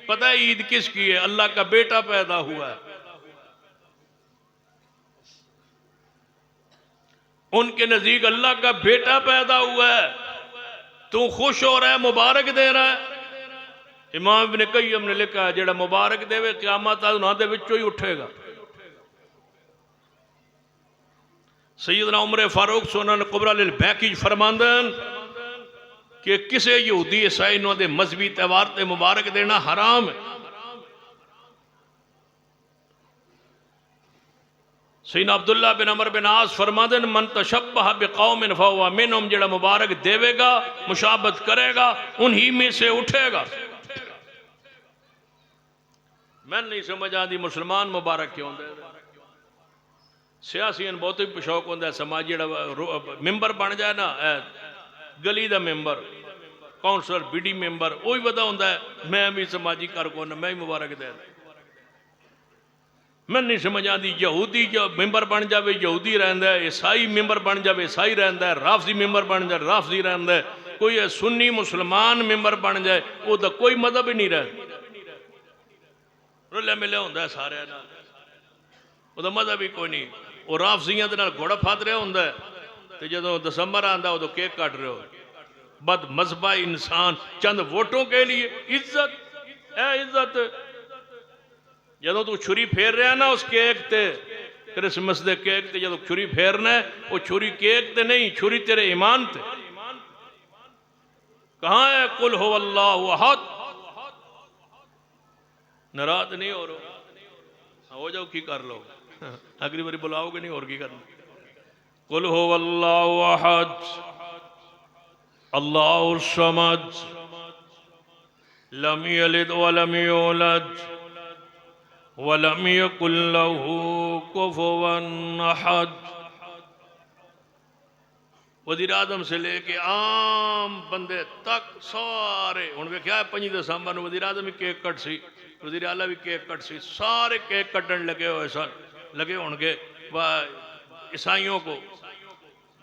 पता है ईद किसकी है? अल्लाह का बेटा पैदा हुआ है, उनके नजदीक अल्लाह का बेटा पैदा हुआ है। तू खुश हो रहा है, मुबारक दे रहा है। इमाम इब्न क़य्यम ने लिखा है, जेड़ा मुबारक देवे क़यामत उन्हां दे विचों ही उठेगा। सैयदना उमर फारूक सुनन कुबरा लिल बैकी फरमांदन कि किसी यहूदी ईसाई नूं दे मजहबी त्यौहार ते मुबारक देना हराम है। सैयदना अब्दुल्ला बिन अमर बिन आस फरमांदन मन तशब्बह बिकौमिन फहुवा मिनहुम, जेड़ा मुबारक देवेगा, मुशाबत करेगा, उन्हीं में से उठेगा। मैं नहीं समझ आती मुसलमान मुबारक क्यों दे। सियासियन बहुत ही शौक होता है, समाज जो मैंबर बन जाए ना, गली का मैंबर, काउंसलर, बीडी मैंबर, वही वदा होता है मैं भी समाजी कारकुन, मैं भी मुबारक दे। मैं नहीं समझ आती, यहूदी जो मैंबर बन जाए यहूदी रहिंदा है, ईसाई मैंबर बन जाए ईसाई रहिंदा है, राफजी मैंबर बन जाए राफजी रहिंदा है, कोई सुन्नी मुसलमान मैंबर बन जाए वो तो कोई मजहब ही नहीं रहा, रुले मिले होंदा है सारे नाल, वो तो मजहब ही कोई नहीं। वो राफजियां दे नाल घोड़ा फाद रहा होंदा है, तो जदों दिसंबर आंदा उदों केक काट रहे हो। बद मजहबा इंसान चंद वोटों के लिए इज्जत है, इज्जत। जदों तू छुरी फेर रहा ना उस केक ते, क्रिसमस दे केक ते जदों छुरी फेरना है, वो छुरी केक ते नहीं, छुरी तेरे ईमान ते। कहाँ है कुल हो अल्लाहु अहद? नाराज नहीं हो रहा, हो जाओ की कर लो, अगली बारी बुलाओगे नहीं और की करना। कुल हो अल्लाहु अहद अल्लाहु समद लम यलिद वलम यूलद वलम यकुल लहू कुफुवन अहद। वज़ीर आज़म से लेके आम बंदे तक सारे, हुण वेख्या 25 दिसंबर नूं वज़ीर आज़म भी केक कट सी, वज़ीर आला भी केक कट सी, सारे केक कटन लगे हुए सन, लगे होंगे। वह ईसाइयों को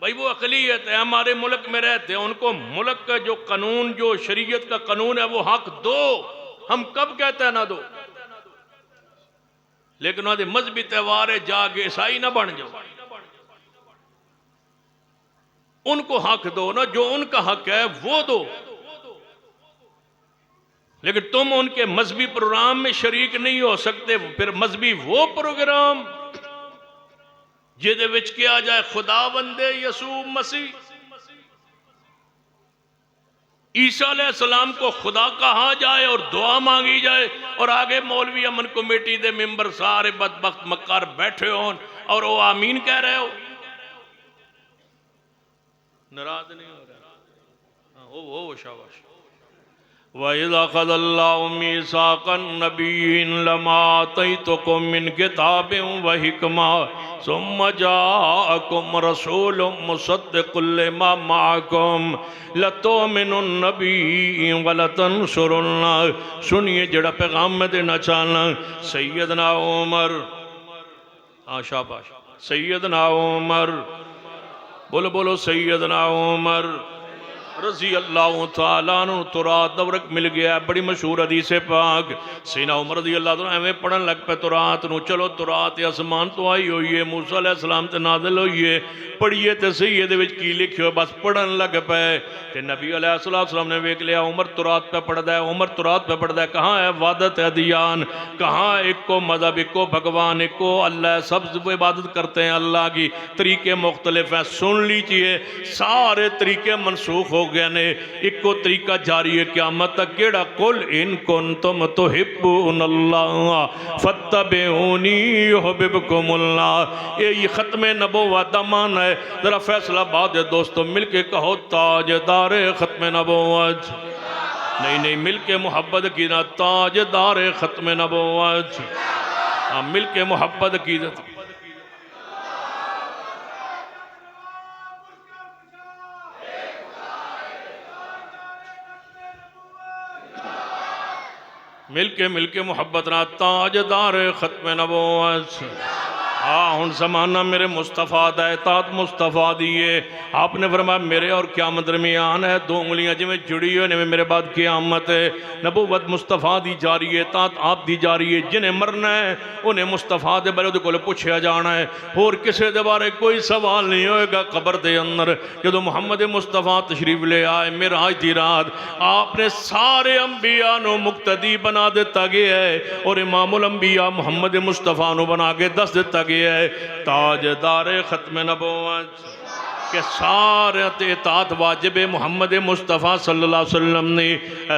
भाई वो अक़लियत है, हमारे मुल्क में रहते हैं, उनको मुल्क का जो कानून, जो शरीयत का कानून है वो हक दो। हम कब कहते हैं ना दो, लेकिन उन्होंने मजहबी त्यौहार है, जाके ईसाई ना बन जाओ, उनको हक दो ना, जो उनका हक है वो दो। लेकिन तुम उनके मजहबी प्रोग्राम में शरीक नहीं हो सकते। फिर मजहबी वो प्रोग्राम जिहदे विच किया जाए खुदा बंदे यसू मसीह, ईसा अलैहिस्सलाम को खुदा कहा जाए और दुआ मांगी जाए, और आगे मौलवी अमन कमेटी दे मेंबर सारे बदबख्त मक्कार बैठे हो और वो आमीन कह रहे हो। नाराज नहीं हो रहा, हो शाबाश। वइज़ा ख़ज़ल्लाहु मीसाक़न नबिय्यीन लमा आतैतुकुम मिन किताबिन व हिकमा सुम्मा जाअकुम रसूलुम मुसद्दिक़ुल लिमा मअकुम लतुमिनुन्न बिही व लतंसुरुन्नाह। सुनिए जड़ा पैगाम में देना चाहना, सैयदना उमर, शाबाश, सैयदना उमर, बोलो बोलो सैयदना उमर। रजी अल्लाह तआला अन्हु तुरात दा वर्क मिल गया। बड़ी मशहूर हदीस है पाक। सीना उमर रजी अल्लाह तआला एवें पढ़न लग पे तुरात नूं। चलो तुरात आसमान तो आई हुई है, मूसा अलैहि सलाम ते नाज़िल हुई है, पढ़िए तो सही ये की लिखियो, बस पढ़न लग पे ते नबी अलैहि सलाम ने वेख लिया उमर तुरात पे पढ़दा है, उमर तुरात पे पढ़दा है। कहाँ है वादत अदियान, कहाँ इको मजहब, इको भगवान, इको अल्लाह, सब इबादत करते हैं अल्लाह की, तरीके मुख्तलिफ हैं। सुन लीजिए सारे तरीके मनसूख हो गए ने, इको तरीका जारी है क़यामत तक। केड़ा कुल इन कुंतुम तुहिब्बूनल्लाह फत्तबिऊनी युहिब्बुकुमुल्लाह। ये खत्म नबुव्वत दा मान है। जरा फैसलाबाद दे दोस्तों मिलके कहो ताजदार खत्म नबुव्वत। नहीं नहीं, मिलके मोहब्बत की ना, ताजदार खत्म नबुव्वत। हाँ, मिलके मोहब्बत की। मिलके मोहब्बत ना, ताजदार खत्म नबुव्वत। हाँ हुण ज़माना मेरे मुस्तफ़ा दा है, तात मुस्तफ़ा दिए। आपने फरमाया मेरे और क़यामत दरमियान है, दो उंगलियां जिवें जुड़ी हुई ने, मेरे बाद क़यामत है। नबुव्वत मुस्तफ़ा दी जा रही है, तात आप दी जा रही है। जिन्हें मरना है उन्हें मुस्तफ़ा दे बारे उहदे कोल पुछया जाना है, होर किसी दे बारे कोई सवाल नहीं होएगा। कबर दे अंदर जदों मुहम्मद मुस्तफ़ा तशरीफ ले आए मेराज दी रात, आपने सारे अंबिया नूं मुक्तदी बना दिता गया है और इमामुल अंबिया मुहम्मद मुस्तफ़ा नूं बना के दस दिता गया है ताजदार खत्म नबुव्वत के सारे इताअत वाजिब मुहम्मद मुस्तफ़ा सल्लल्लाहु अलैहि वसल्लम ने।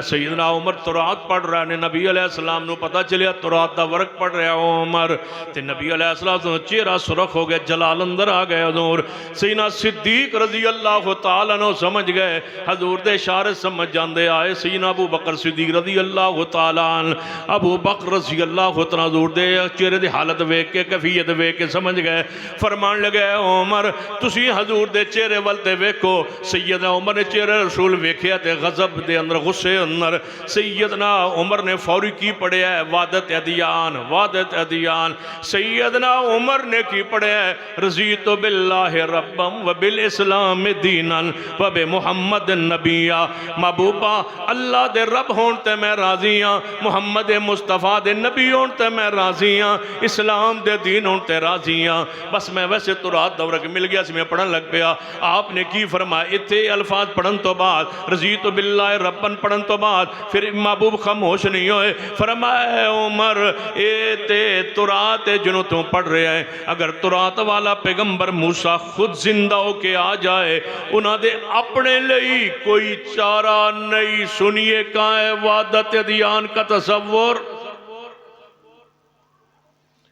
सैयदना उमर तुरात पढ़ रहा ने, नबी अलैहिस्सलाम नूं पता चलिया तुरात दा वर्क पढ़ रहा उमर, ते नबी अलैहिस्सलाम दा चेहरा सुरख हो गया, जलाल अंदर आ गया हजूर। सैयदना सिद्दीक रजी अल्लाह तआला अन्हु समझ गए, हजूर दे इशारे समझ जाते आए। सैयदना अबू बकर सिद्दीक रजी अल्लाह तआला अन्हु, अबू बकर रजी अल्लाह तआला हजूर दे चेहरे की हालत वेख के, कैफियत वेख के समझ गए। फरमान लगे उमर तुसी हजूर चेहरे वाल ते वेखो। सैयदना उमर ने चेहरे रसूल वेख्या ते गजब दे अंदर, गुस्से अंदर सैयदना उमर ने फौरी की पढ़िया है वादत अदियान, वादत अदियान। सैयदना उमर ने की पढ़िया है रज़ीतु बिल्लाहि रब्बम व बिल इस्लाम दीनन व बि मुहम्मद नबिया। महबूबा अल्लाह दे रब होण ते मैं राजी हां, मुहम्मद मुस्तफ़ा दे नबी होण ते मैं राजी हां, इस्लाम दे दीन होण ते राजी हां। बस मैं वैसे तुरात दौर मिल गया सी, मैं पढ़न लग पिया। आपने की फरमाया इतने अल्फाज पढ़न तो बाद, रज़ीतु बिल्लाहि रब्बन पढ़न तो बाद फिर महबूब खामोश नहीं होए। फरमाया उमर ए ते तुरात जिन्हों तू पढ़ रहा है, अगर तुरात वाला पैगंबर मूसा खुद जिंदा होके आ जाए उन्होंने अपने लिए कोई चारा नहीं। सुनिए कहाँ है वादत अदियान का तसव्वुर।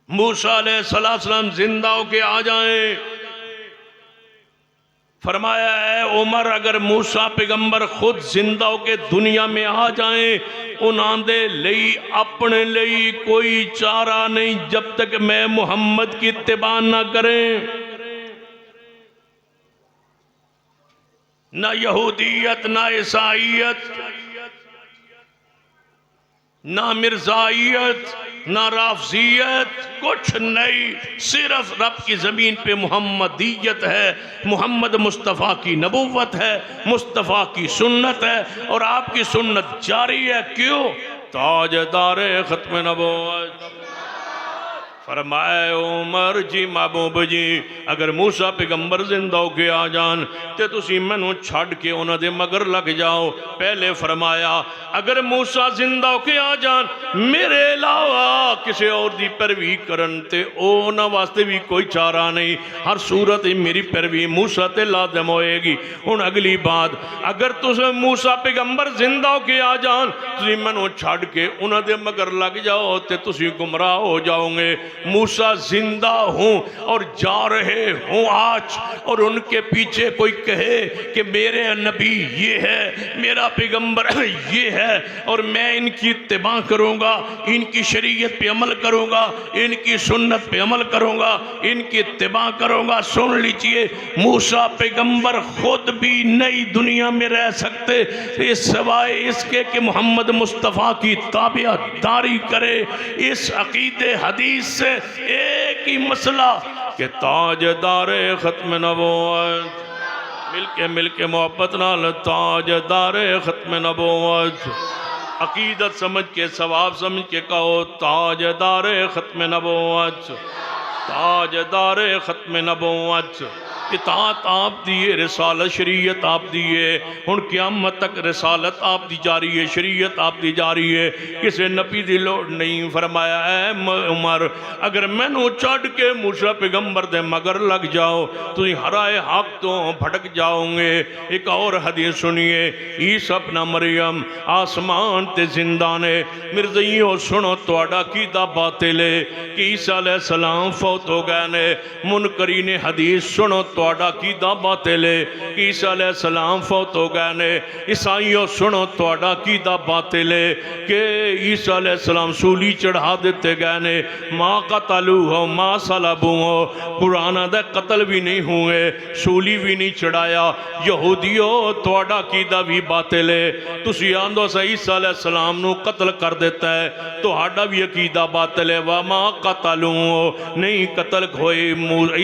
मूसा अलैहिस्सलाम जिंदा होके आ जाए, फरमाया है उमर अगर मूसा पैगंबर खुद जिंदा होके दुनिया में आ जाए उन्होंने लई अपने लिए कोई चारा नहीं जब तक मैं मुहम्मद की इत्तिबा ना करें। ना यहूदियत, ना ईसाईयत, ना मिर्जाइयत, ना राफजियत, कुछ नहीं। सिर्फ रब की ज़मीन पे मुहम्मदियत है, मुहम्मद मुस्तफ़ा की नबुव्वत है, मुस्तफ़ा की सुन्नत है और आपकी सुन्नत जारी है। क्यों? ताजदार ख़त्म नबुव्वत। फरमाए उमर जी महबूब जी अगर मूसा पैगंबर जिंदा होके आ जान तो तुसी मैनू छड़ के उन्होंने मगर लग जाओ। पहले फरमाया अगर मूसा जिंदा होके आ जान मेरे अलावा किसी और की पैरवी करन ते उन्होंने वास्ते भी कोई चारा नहीं। हर सूरत मेरी पैरवी मूसा ते लाजम होएगी। हुण अगली बात, अगर तुस मूसा पैगंबर जिंदा होके आ जान तुसी मैनू छड़ के उन्होंने मगर लग जाओ तो तुसी गुमराह हो जाओगे। मूसा जिंदा हूँ और जा रहे हूँ आज और उनके पीछे कोई कहे कि मेरे नबी ये है, मेरा पैगंबर ये है और मैं इनकी इत्तिबा करूँगा, इनकी शरीयत पे अमल करूँगा, इनकी सुन्नत पे अमल करूँगा, इनकी इत्तिबा करूँगा। सुन लीजिए मूसा पैगंबर खुद भी नई दुनिया में रह सकते इस सवाए इसके कि मोहम्मद मुस्तफ़ा की ताबियादारी करे। इस अकीदे हदीस से एक ही मसला कि ताजदार खत्म नबुव्वत मिल के मोहब्बत नाल ताजदारे खत्म नबूवत अकीदत समझ के सवाब समझ के कहो ताजदारे खत्म नबूवत ताजदारे खत्म नबूवत इताअत आप दी है रिसालत शरीयत आप दी है हुण क़यामत तक रिसालत आप दी जारी है शरीयत आप दी जारी है किसी नबी दी लोड़ नहीं फरमाया ऐ उमर अगर मैनू छड़ के मूसा पैगंबर दे मगर लग जाओ तुम हराए हक तो भटक जाओगे। एक और हदीस सुनिए ईसा अपना मरियम आसमान ते जिंदा ने मिर्ज़इयों सुनो तुहाडा कीदा बातिल है कि ईसा अलैहिस्सलाम फौत हो गए ने मुनकरी ने हदीस सुनो तुहाडा कीदा बातिल है कि ईसा अलैहिस्सलाम फौत हो गए ने ईसाइयों सुनो तुहाडा कीदा बातिल है कि ईसा अलैहिस्सलाम सूली चढ़ा दिते गए ने माँ कतलू हो माँ सलाबू हो कुराना दे कतल भी नहीं हुए सूली भी नहीं चढ़ाया यहूदियों तुहाडा कीदा भी बातिल है तुसी आंदो सा ईसा अलैहिस्सलाम नू कतल कर देता है तुहाडा भी अकीदा बातिल है वा माँ कतलू हो नहीं कतल होए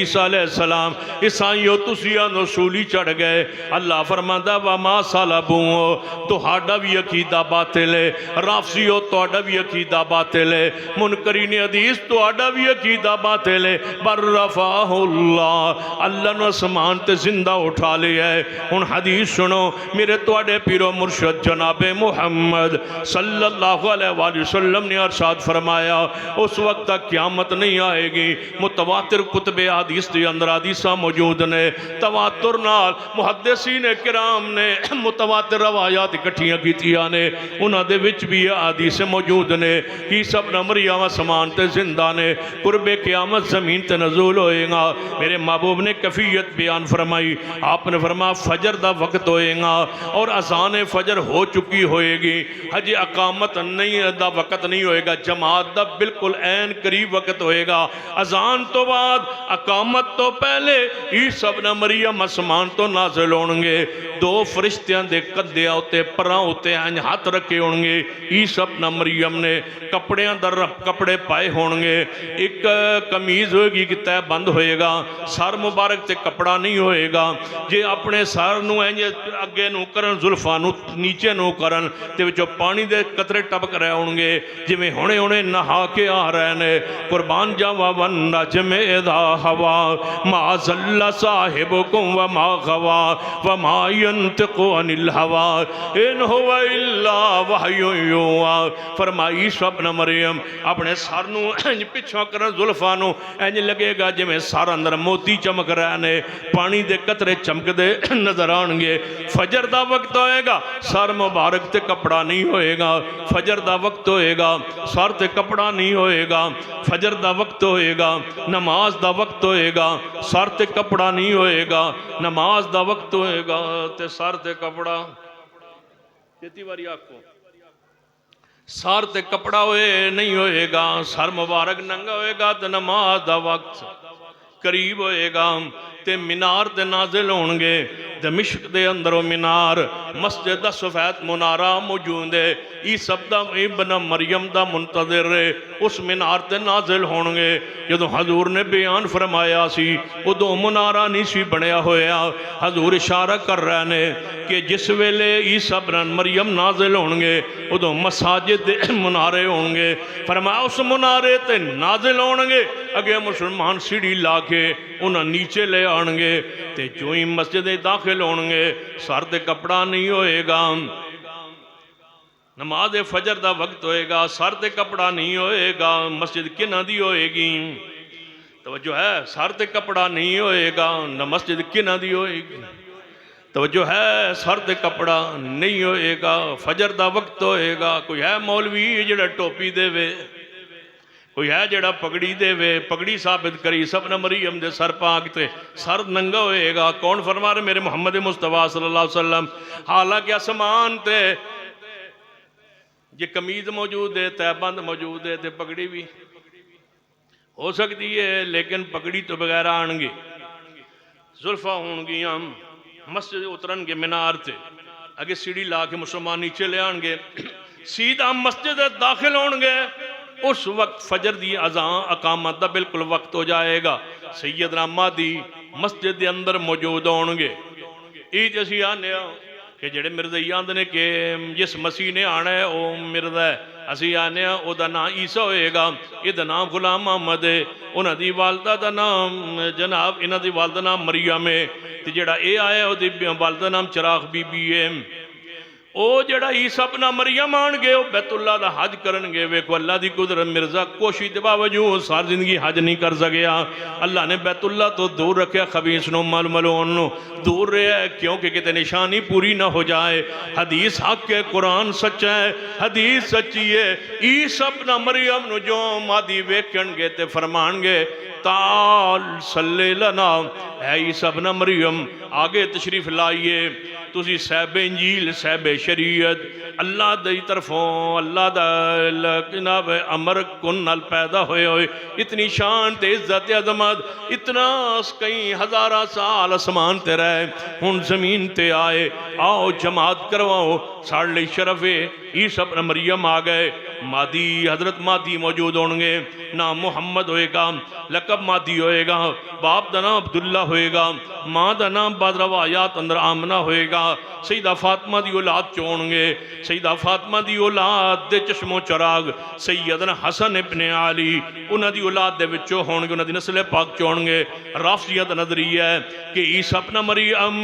ईसा अलैहिस्सलाम ईसाइयों तुसी आंदो सूली चढ़ गए अल्लाह फरमांदा वा माँ सलाबू हो तुहाडा भी अकीदा बातिल है राफसियो तुहाडा भी अकीदा बातिल है मुनकरी ने हदीस तुहाडा भी अकीदा बातिल है पर रफ़ाहुल्लाह अल्लाह ने आसमान ते जिंदा उठा लिया है। हुण हदीस सुनो मेरे तुहाडे पीरो मुर्शद जनाबे मुहम्मद सल्लल्लाहु अलैहि वसल्लम ने अरशाद फरमाया उस वक्त तक क़यामत नहीं आएगी मुतवातिर कुतबे हदीस के अंदर हदीसा मौजूद ने तवातुर नाल मुहद्दिसीन किराम ने मुतवातिर रवायात इकट्ठियां कीतियां ने उन्हां दे विच भी हदीस मौजूद ने कि सब मरियम आसमान ते जिंदा ने कुर्बे क़यामत ज़मीन ते नज़ूल होएगा। मेरे महबूब ने कैफियत बयान फरमाई आपने फरमाया फजर दा वक्त होएगा और अज़ान फजर हो चुकी होएगी हजे अकामत नहीं दा वक्त नहीं होएगा जमात दा बिल्कुल ऐन करीब वक्त होएगा अज़ान तो बाद अकामत तो पहले ईसा इब्न मरियम आसमान तो नाज़िल होणगे दो फरिश्तियां दे कंधे उत्ते परां उत्ते इंज हथ रखे होणगे ईसा इब्न मरियम ने कपड़ियां दर कपड़े पाए होणगे एक कमीज होएगी कि तय बंद होएगा सर मुबारक ते कपड़ा नहीं होएगा जे अपने सर नूं इंज अगे नूं करन जुल्फां नूं नीचे नूं करन ते विचों पानी दे कतरे टपक रहे होणगे जिवें हुणे हुणे नहा के आ रहे ने कुर्बान जावा वन नजमे दा हवा मा ज़ल्ला साहिबुकुम व मा गवा व मा यंतिकु अनिल हवा इन हुवा इल्ला वहयु युहा फरमाई इब्न मरियम अपने सर नूं इंज पिछों करन जुल्फां नूं इंज लगेगा जिवें सर अंदर मोती चमक रहे ने पानी दे कतरे चमकदे नजर आउणगे फजर दा वक्त होएगा सर मुबारक ते कपड़ा नहीं होएगा फजर दा वक्त होएगा सर ते कपड़ा नहीं होएगा फजर दा वक्त होएगा नमाज दा वक्त होएगा सर ते कपड़ा नहीं होएगा नमाज दा वक्त होएगा ते सर ते कपड़ा कितनी बारी आखो सर ते कपड़ा होए नहीं होएगा सर मुबारक नंगा होएगा तो नमाज दा वक्त करीब होएगा ते मीनार ते नाजिल होणगे दमिश्क दे अंदरों मीनार मस्जिद दा सफेद मुनारा मौजूद है ईसा इब्न मरियम दा मुंतज़िर है उस मीनार ते नाजिल होणगे जदों हजूर ने बयान फरमाया सी उदों मुनारा नहीं सी बनया होया हजूर इशारा कर रहे ने कि जिस वेले ईसा इब्न मरियम नाजिल होणगे उदों मसाजिद दे मुनारे होणगे फरमाया उस मुनारे ते नाजिल होणगे अगे मुसलमान सीढ़ी ला के उन्हें नीचे ले आएंगे ते जो ही मस्जिद दाखिल होंगे सर ते कपड़ा नहीं होएगा नमाज फजर दा वक्त होएगा सर ते कपड़ा नहीं होएगा मस्जिद किन्हां दी होएगी तवज्जो है सर ते कपड़ा नहीं होएगा न मस्जिद किन्हां दी होएगी तवज्जो है सर ते कपड़ा नहीं होएगा फजर दा वक्त होएगा कोई है मौलवी जिहड़ा टोपी देवे कोई है जड़ा पगड़ी देवे पगड़ी साबित करी सब न मरियम दे सर पाक ते सर नंगा होएगा कौन फरमा रहे मेरे मुहम्मद मुस्तफा सल्लल्लाहु अलैहि वसल्लम हालांकि आसमान ते जे कमीज मौजूद है तैबंद मौजूद है ते पगड़ी भी हो सकती है लेकिन पगड़ी तो बगैर आएंगे जुल्फा होंगियां मस्जिद उतरनगे मीनार ते अगे सीढ़ी ला के मुसलमान नीचे ले आएंगे सीधा मस्जिद दाखिल होंगे उस वक्त फजर दी अज़ां अकामत दा बिल्कुल वक्त हो जाएगा सैयदना महदी मस्जिद के अंदर मौजूद होंगे ਇਹ ਤੇ ਅਸੀਂ ਆਨੇ ਆ कि जेड़े मिर्ज़ई आंदे ने कि जिस मसीह ने आना है वह मिर्ज़ा है, असी आने ओदा नाम ईसा होएगा, इहदा नाम गुलाम मोहम्मद है, उन्हां दी वालदा दा नाम जनाब इन्हां दी वालदा नाम मरियम है, ते जेड़ा ये आया ओदी वालदा नाम चिराग बीबी है। ओ जेड़ा ईसा अपना मरियम आणगे वो बैतुल्ला दा हज करनगे। वेखो अल्लाह दी कुदरत, मिर्ज़ा कोशिश के बावजूद सारी जिंदगी हज नहीं कर सकिया। अल्लाह ने बैतुल्ला तो दूर रखे, खबीस नो मलमलोन दूर रहा है, क्योंकि कितने निशानी पूरी ना हो जाए। हदीस हक है, कुरान सच्चा है, हदीस सच्ची है। ईसा अपना मरियम नु जो मादी वेखणगे ते फरमानगे ताल सल्ले लना, है ईसा अपना मरियम आगे तशरीफ लाइए। तुसी साहिब इंजील साहिब शरीयत अल्लाह दी तरफों अल्लाह दा जनाब अमर कुन नाल पैदा होए होए इतनी शान ते इज्जत अजमत, इतना कई हज़ारा साल आसमान ते रहे, हुण जमीन ते आए। आओ जमात करवाओ, साढ़े लिए शरफ है। ईसा अपना मरियम आ गए, मादी हजरत मादी मौजूद होंगे। नाम मुहम्मद होएगा, लकब मादी होएगा, बाप का नाम अब्दुल्ला होएगा, माँ का नाम बाद रवायात अंदर आमना होएगा। सईदा फातिमा दी औलाद चो होणगे, सईदा फातिमा दी औलाद दे चश्मो चराग सैयदना हसन इब्ने अली उन्हां दी औलाद दे विचों होणगे, उन्हां दी नस्ल पाक चो होणगे। राफियत नजरिया है कि ईसा अपना मरियम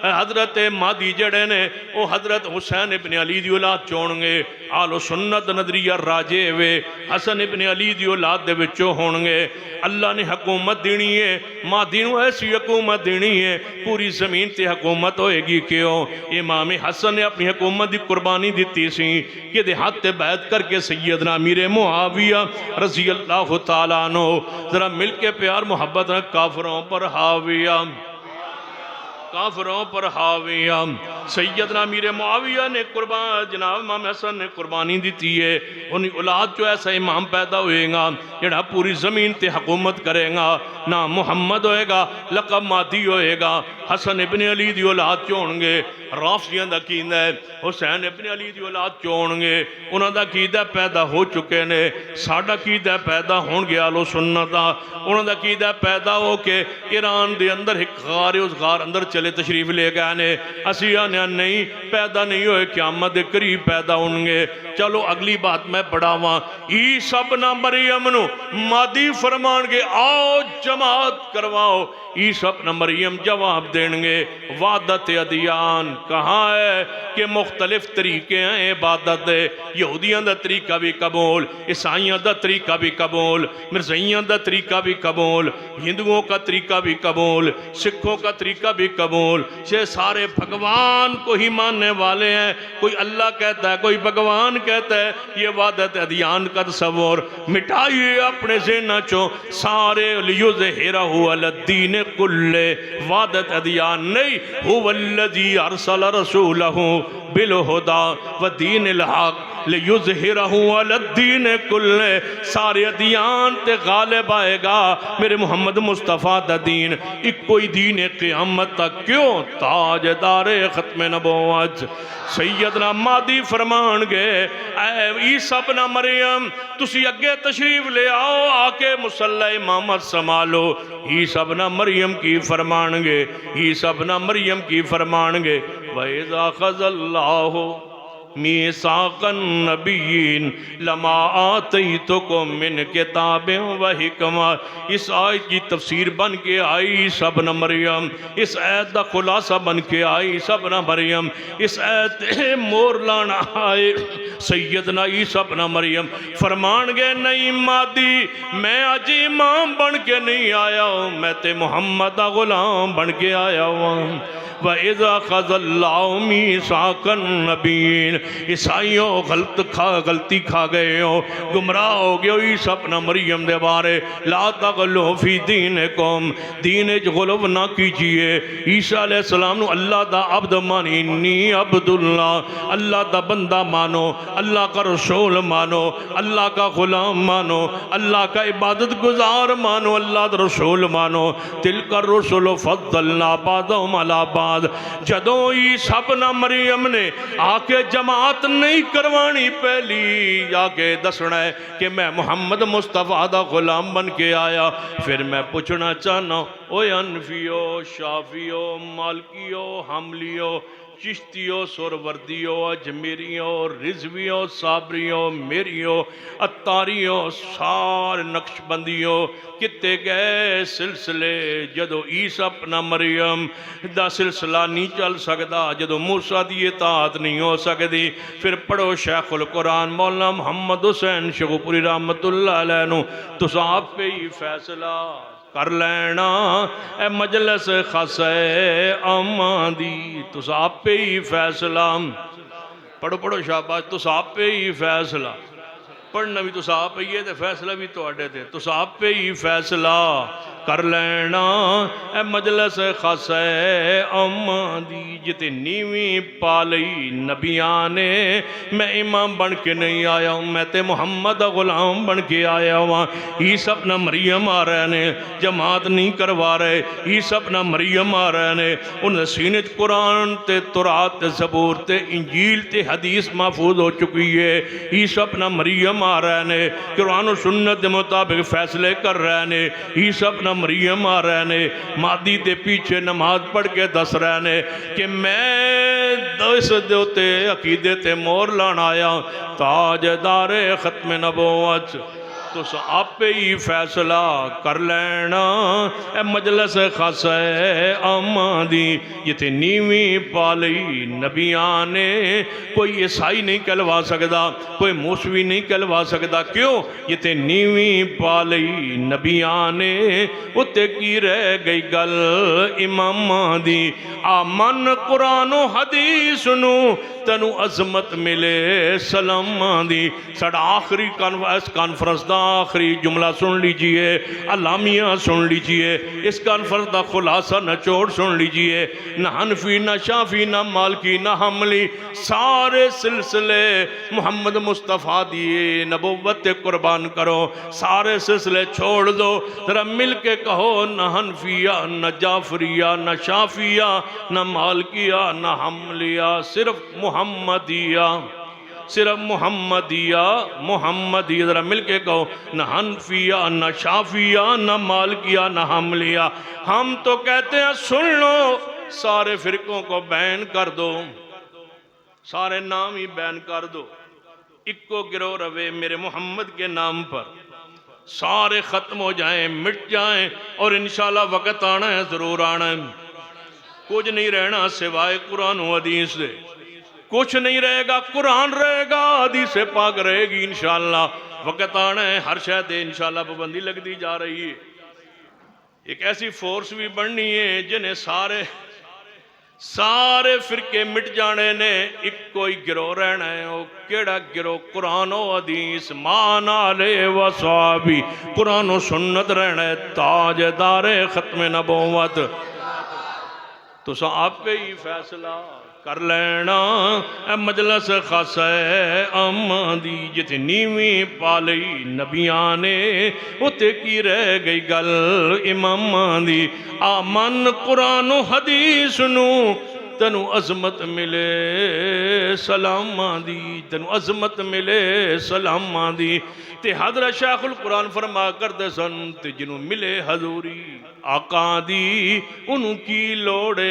हजरत मादी जड़े ने वो हजरत हुसैन इब्ने अली दी औलाद चो होणगे। आलो सुन्नत नजरिया राजे वे हसन इब्ने अली दी औलाद दे विचों होणगे। अल्लाह ने हुकूमत देनी है, मादी नूं ऐसी हुकूमत देनी है, पूरी जमीन ते हुकूमत होएगी। क्यों? इमाम हसन ने अपनी हुकूमत की कुर्बानी दी सी कि हाथ ते बैत करके सैयदना अमीर मुआविया रजी अल्लाह तआला अन्हु जरा मिल के प्यार मोहब्बत काफरों पर हाविया, काफरों पर हाविया। सैयदना अमीर मुआविया ने कुर्बान जनाब इमाम हसन ने कुर्बानी दी है। उन औलाद चो ऐसा इमाम पैदा होएगा जड़ा पूरी जमीन ते हुकूमत करेगा। नाम मुहम्मद होएगा, लकब मादी होएगा, हसन इब्ने अली दी औलाद चो होणगे। राफियां दा कीदा है हुसैन इब्ने अली दी औलाद चो होणगे, उन्हां दा कीदा पैदा हो चुके ने। साडा कीदा पैदा होणगे आलो सुन्नत दा, उन्हां दा कीदा पैदा हो के ईरान दे अंदर एक गार उस गार अंदर चले तशरीफ ले गए ने। असी आने नहीं पैदा नहीं होए, क़यामत दे करीब पैदा होणगे। चलो अगली बात मैं पढ़ावां। ईसा अपना मरियम नु मादी फरमानगे आओ जमात करवाओ। ईसा अपना मरियम जवाब देंगे वादत अदियान कहाँ है कि मुख्तलिफ तरीके हैं इबादत दे। यहूदियों का तरीका भी कबूल, ईसाइयों का तरीका भी कबूल, मिर्ज़ाइयों का तरीका भी कबूल, हिंदुओं का तरीका भी कबूल, सिखों का तरीका भी कबूल। ये सारे भगवान को ही मानने वाले हैं। कोई अल्लाह कहता है, कोई भगवान कहता है। ये वादत अदियान का तस्वुर मिटाइए अपने ज़हन चो सारे। लियुज़हिरहु अलद्दीन कुल्ले वादत अदियान नहीं, हुवल्लज़ी अरसल रसूलहु बिलहुदा व दीनिल हक़ लियुज़हिरहु अलद्दीन कुल्ले। सारे अदियान ते गालिब आएगा मेरे मुहम्मद मुस्तफ़ा दा दीन। इको ही दीन है क़यामत तक। क्यों? ताजदारे ख़त्म नबुव्वत सैयदना मादी फरमान गए ऐ ईसा अपना मरियम तुसी अगे तशरीफ ले आओ, आके मुसल्ला इमामत संभालो। ईसा अपना मरियम की फरमानगे, ईसा अपना मरियम की फरमानगे वइज़ा ख़ज़ल्लाहु मीसाक़न नबिय्यीन लमा आतैतुकुम मिन किताबिन व हिकमा। इस आयत की तफसीर बन के आई सब न मरियम, इस आयत का खुलासा बन के आई सब न मरियम। इस आयत मोर लाना आए सैयदना ईसा न मरियम फरमान गए नहीं मादी मैं अज इमाम बन के नहीं आया हूँ, मैं ते मुहम्मद दा गुलाम बन के आया हूँ। वइज़ा ख़ज़ल्लाहु मीसाक़न नबिय्यीन। ईसाइयों गलती खा गए हो, गुमराह हो गए हो। ईसा अपना मरियम दे बारे ला तग़लू फ़ी दीनिकुम, दीन च गुलव ना कीजिए। ईसा अलैहिस्सलाम नु अल्लाह दा अब्द मानी, इन्नी अब्दुल्लाह, अल्लाह दा बंदा मानो, अल्लाह का रसूल मानो, अल्लाह का गुलाम मानो, अल्लाह का इबादत गुजार मानो, अल्लाह दा रसूल मानो। तिलका रुसुल फ़द्दलना बादहुम अला बाद। बाद जदों ईसा अपना मरियम ने आके जमात नहीं करवानी, पहली आके दसना है कि मैं मुहम्मद मुस्तफा दा गुलाम बन के आया। फिर मैं पूछना चाहना, ओ अनफियो, शाफियो, मालकियो, हमलियो, चिश्तियों, सुरवर्दियों, अजमेरियों, रिजवियों, साबरियों, मेरियों, अतारियों, सारे नक्शबंदियों, किते गए सिलसिले जदों ईसा अपना मरियम दा सिलसिला नहीं चल सकता, जदों मूसा दी इताअत नहीं हो सकती। फिर पढ़ो शेखुल कुरान मौलाना मोहम्मद हुसैन शेखुपुरी रहमतुल्लाह अलैह नूं, तुसां आपे ही फैसला कर लेना ए मजलस खासे अम्मां दी, तुस आपे ही फैसला। पढ़ो पढ़ो शाबाश, तुस आपे ही फैसला, पढ़ना भी तुस आप ही है, तो फैसला भी तुहाडे ते, तुस आपे ही फैसला कर लेना ए मजलस खासे अम्मां दी। जिते नीवीं पा लई नबियां ने, मैं इमाम बन के नहीं आया हूँ, मैं ते मुहम्मद दा गुलाम बन के आया हुआ। ईसा अपना मरियम आ रहे ने, जमात नहीं करवा रहे, ईसा अपना मरियम आ रहे ने, उन्हें सीने च कुरान ते तुरात ते ज़बूर ते इंजील ते हदीस महफूज हो चुकी है। ईसा अपना मरियम आ रहे ने, कुरान और सुन्नत के मुताबिक फैसले कर रहे ने। ईसा अपना मरियम आ रहे ने, मादी के पीछे नमाज पढ़ के दस रहे ने कि मैं इस देते अकीदे ते मोर लाण आया, ताजदारे खत्म नबुव्वत, तुस आपे ही फैसला कर लेना ए मजलस खासा अम्मां दी। जिथे नीवीं पा लई नबियां ने, कोई ईसाई नहीं कहलवा सकता, कोई मूसवी नहीं कहलवा सकता। क्यों? जिथे नीवीं पा लई नबियां ने, उत्ते की रह गई गल इमामां दी। आ मन कुरान हदीस नू तेनू अजमत मिले सलामां दी। साडा आखिरी कॉन्फ्रेंस का आखिरी जुमला सुन लीजिए, अलामिया सुन लीजिए, इस कॉन्फ्रेंस का खुलासा नचोड़ सुन लीजिए। न हनफी, न शाफी, न मालकी, न हमली, सारे सिलसिले मुहम्मद मुस्तफ़ा दिए नबुव्वत कुर्बान करो, सारे सिलसिले छोड़ दो। जरा मिल के कहो, न हनफिया, न जाफरिया, न शाफिया, न मालकिया, न हमलिया, सिर्फ मुहम्मदिया, सिर्फ मुहम्मदिया, मुहम्मदिया। जरा मिल के कहो, न हनफिया, न शाफिया, न मालकिया, न हमलिया। हम तो कहते हैं सुन लो, सारे फिरकों को बैन कर दो, सारे नाम ही बैन कर दो, इक्को गिरोह रवे मेरे मोहम्मद के नाम पर, सारे खत्म हो जाएं, मिट जाएं, और इंशाल्लाह वक़्त आना है, जरूर आना है। कुछ नहीं रहना सिवाय कुरान और हदीस से, कुछ नहीं रहेगा, कुरान रहेगा, हदीस पाक रहेगी इंशाल्लाह। वक़्त आना है, हर शय ते इंशाल्लाह पाबंदी लगती जा रही है। एक ऐसी फोर्स भी बननी है जिन्हें सारे फिरके मिट जाने ने, एक कोई गिरोह रहना है। वो केड़ा गिरोह? कुरान और हदीस, मान आले व सहाबी, कुरान और सुन्नत रहना है, ताजदारे खत्म नबुव्वत। तो आपे ही फैसला कर लेना ए मजलस खासा अम्मां दी। जिथे नीवीं पा लई नबियां ने, उत्ते की रह गई गल इमामां दी। आ मन कुरान हदीस नू, तेनू अजमत मिले सलामां दी, तेनू अजमत मिले सलामां दी। ते हज़रत शेखुल कुरान फरमा करते सन, ते जिन्हों मिले हजूरी आका दी, उन्हों की लोड़े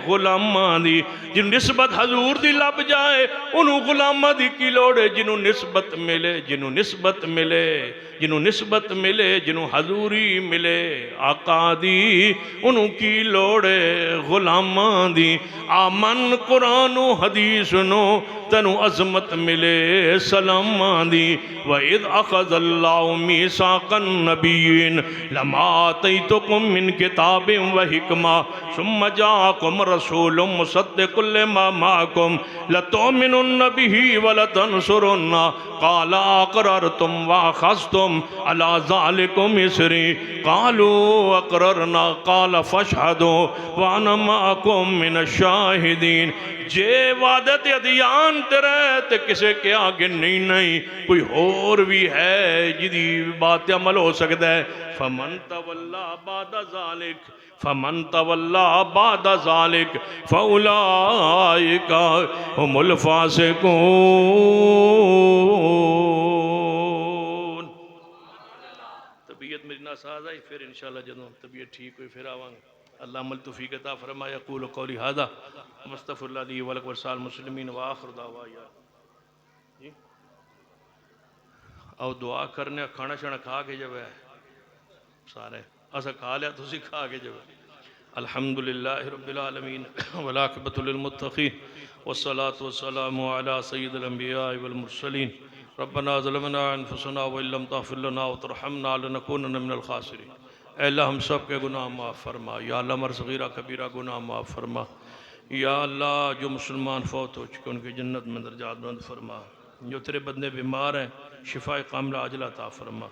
गुलामां दी। जिन्हों निस्बत हजूर दी लभ जाए, उन्हों गुलामां दी की लोड़े। जिन्हों निस्बत मिले, जिन्हों निस्बत मिले, जिन्हों निस्बत मिले, जिन्हों हजूरी मिले आका दी, उन्हों की लोड़े गुलामां दी। आमन कुरान हदीस नो, तेनू अजमत मिले सलामां दी। व इद अखज़ल्लाहु मीसाक़न नबिय्यीन लमा आतैतुकुम मिन किताबिन व हिकमा सुम्मा जाअकुम रसूलुम मुसद्दिक़ुल लिमा माअकुम लतुमिनुन्न बिही व लतंसुरुन्ना क़ाल अक़ररतुम व अख़ज़्तुम अला ज़ालिकुम इसरी क़ालू अक़ररना क़ाल फ़शहदू व अना मअकुम मिनश शाहिदीन। जे वादत अदियान तेरा ते किसे के आगे नहीं नहीं कोई और भी है जिदी बात अमल हो सकता है। फमन तवल्ला बादा ज़ालिक फमन तवल्ला बादा ज़ालिक फउलाइका हुमुल फासिकून। तबीयत मेरी नासाज आई, फिर इंशाअल्लाह जदों तबीयत ठीक हुई फिर आवांगे। अल्लाह अमल तौफीक अता फरमा। यक़ूलु क़ौली हाज़ा मुस्तग़फ़िरुल्लाह ली व लकुम व लिसाइरिल मुस्लिमीन व आखिरु दअवाना जी। आओ दुआ करने, खाना शाना खा के जब सारे असा खा लिया, तुसी खा के जब अल्हम्दुलिल्लाहि रब्बिल आलमीन वल आक़िबतु लिल मुत्तक़ीन वस्सलातु वस्सलामु अला सय्यिदिल अंबिया वल मुरसलीन। रब्बना ज़लमना अनफुसना व इल्लम तग़फिर लना व तरहमना लनकूनन्ना मिनल ख़ासिरीन। ऐ अल्लाह हम सब के गुनाह माफ़ फरमा। या अल्लाह हमारे सगीरा कबीरा गुनाह माफ़ फरमा। या अल्लाह जो मुसलमान फौत हो चुके उनकी जन्नत में दर्जात बुलंद फरमा। जो तेरे बंदे बीमार हैं शिफा कामिला अजला अता फरमा।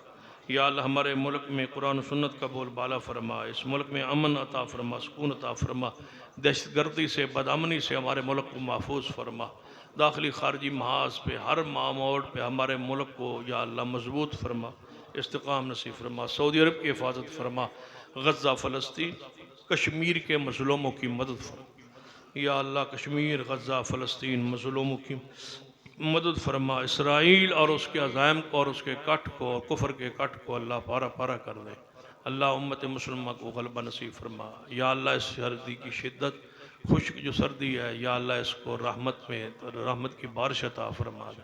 या अल्लाह हमारे मुल्क में कुरान सुन्नत का बोल बाला फरमा। इस मुल्क में अमन अता फरमा, सुकून अता फरमा। दहशतगर्दी से बदअमनी से हमारे मुल्क को महफूज फरमा। दाखिली खारजी महाज पे हर मामोड़ पे हमारे मुल्क को या अल्लाह मजबूत फरमा, इस्तिकाम नसीब फरमा। सऊदी अरब की हिफाजत फरमा। गज़ा फ़लस्तीन कश्मीर के मज़लूमों की मदद फरमा। या अल्लाह कश्मीर गज़ा फ़लस्तीन मज़लूमों की मदद फरमा। इसराइल और उसके अज़ाइम को और उसके कट को और कुफर के कट को अल्लाह पारा पारा कर दे। अल्लाह उम्मत मुसलमा को गलबा नसीब फरमा। या अल्लाह इस सर्दी की शिद्दत खुश्क जो सर्दी है या अल्लाह इसको रहमत में रहमत की बारिश अता फरमा दे।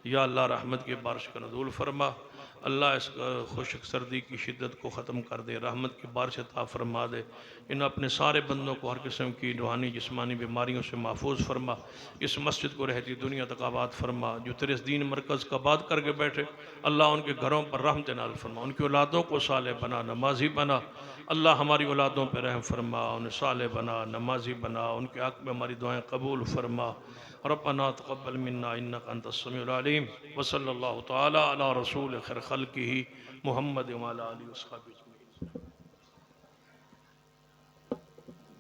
या अल्लाह रहमत की बारिश का नज़ूल फरमा। अल्लाह इस खुश्क सर्दी की शिद्दत को ख़त्म कर दे, रहमत की बारिश अता फरमा दे। इन अपने सारे बंदों को हर किस्म की रूहानी जिस्मानी बीमारियों से महफूज फरमा। इस मस्जिद को रहती दुनिया तक आबाद फरमा। जो तेरे इस दीन मरकज़ का आबाद करके बैठे अल्लाह उनके घरों पर रहमत नाज़िल फरमा। उनकी औलादों को साले बना, नमाजी बना। अल्लाह हमारी औलादों पर रहम फरमा, उन्हें साले बना, नमाजी बना। उनके हक़ में हमारी दुआएं कबूल फरमा। रब्बना तक़ब्बल मिन्ना इन्नका अंतस समीउल अलीम व सल्लल्लाहु तआला अला रसूल खैर खल्क़िही मुहम्मद व अला आलिहि व अस्हाबिही।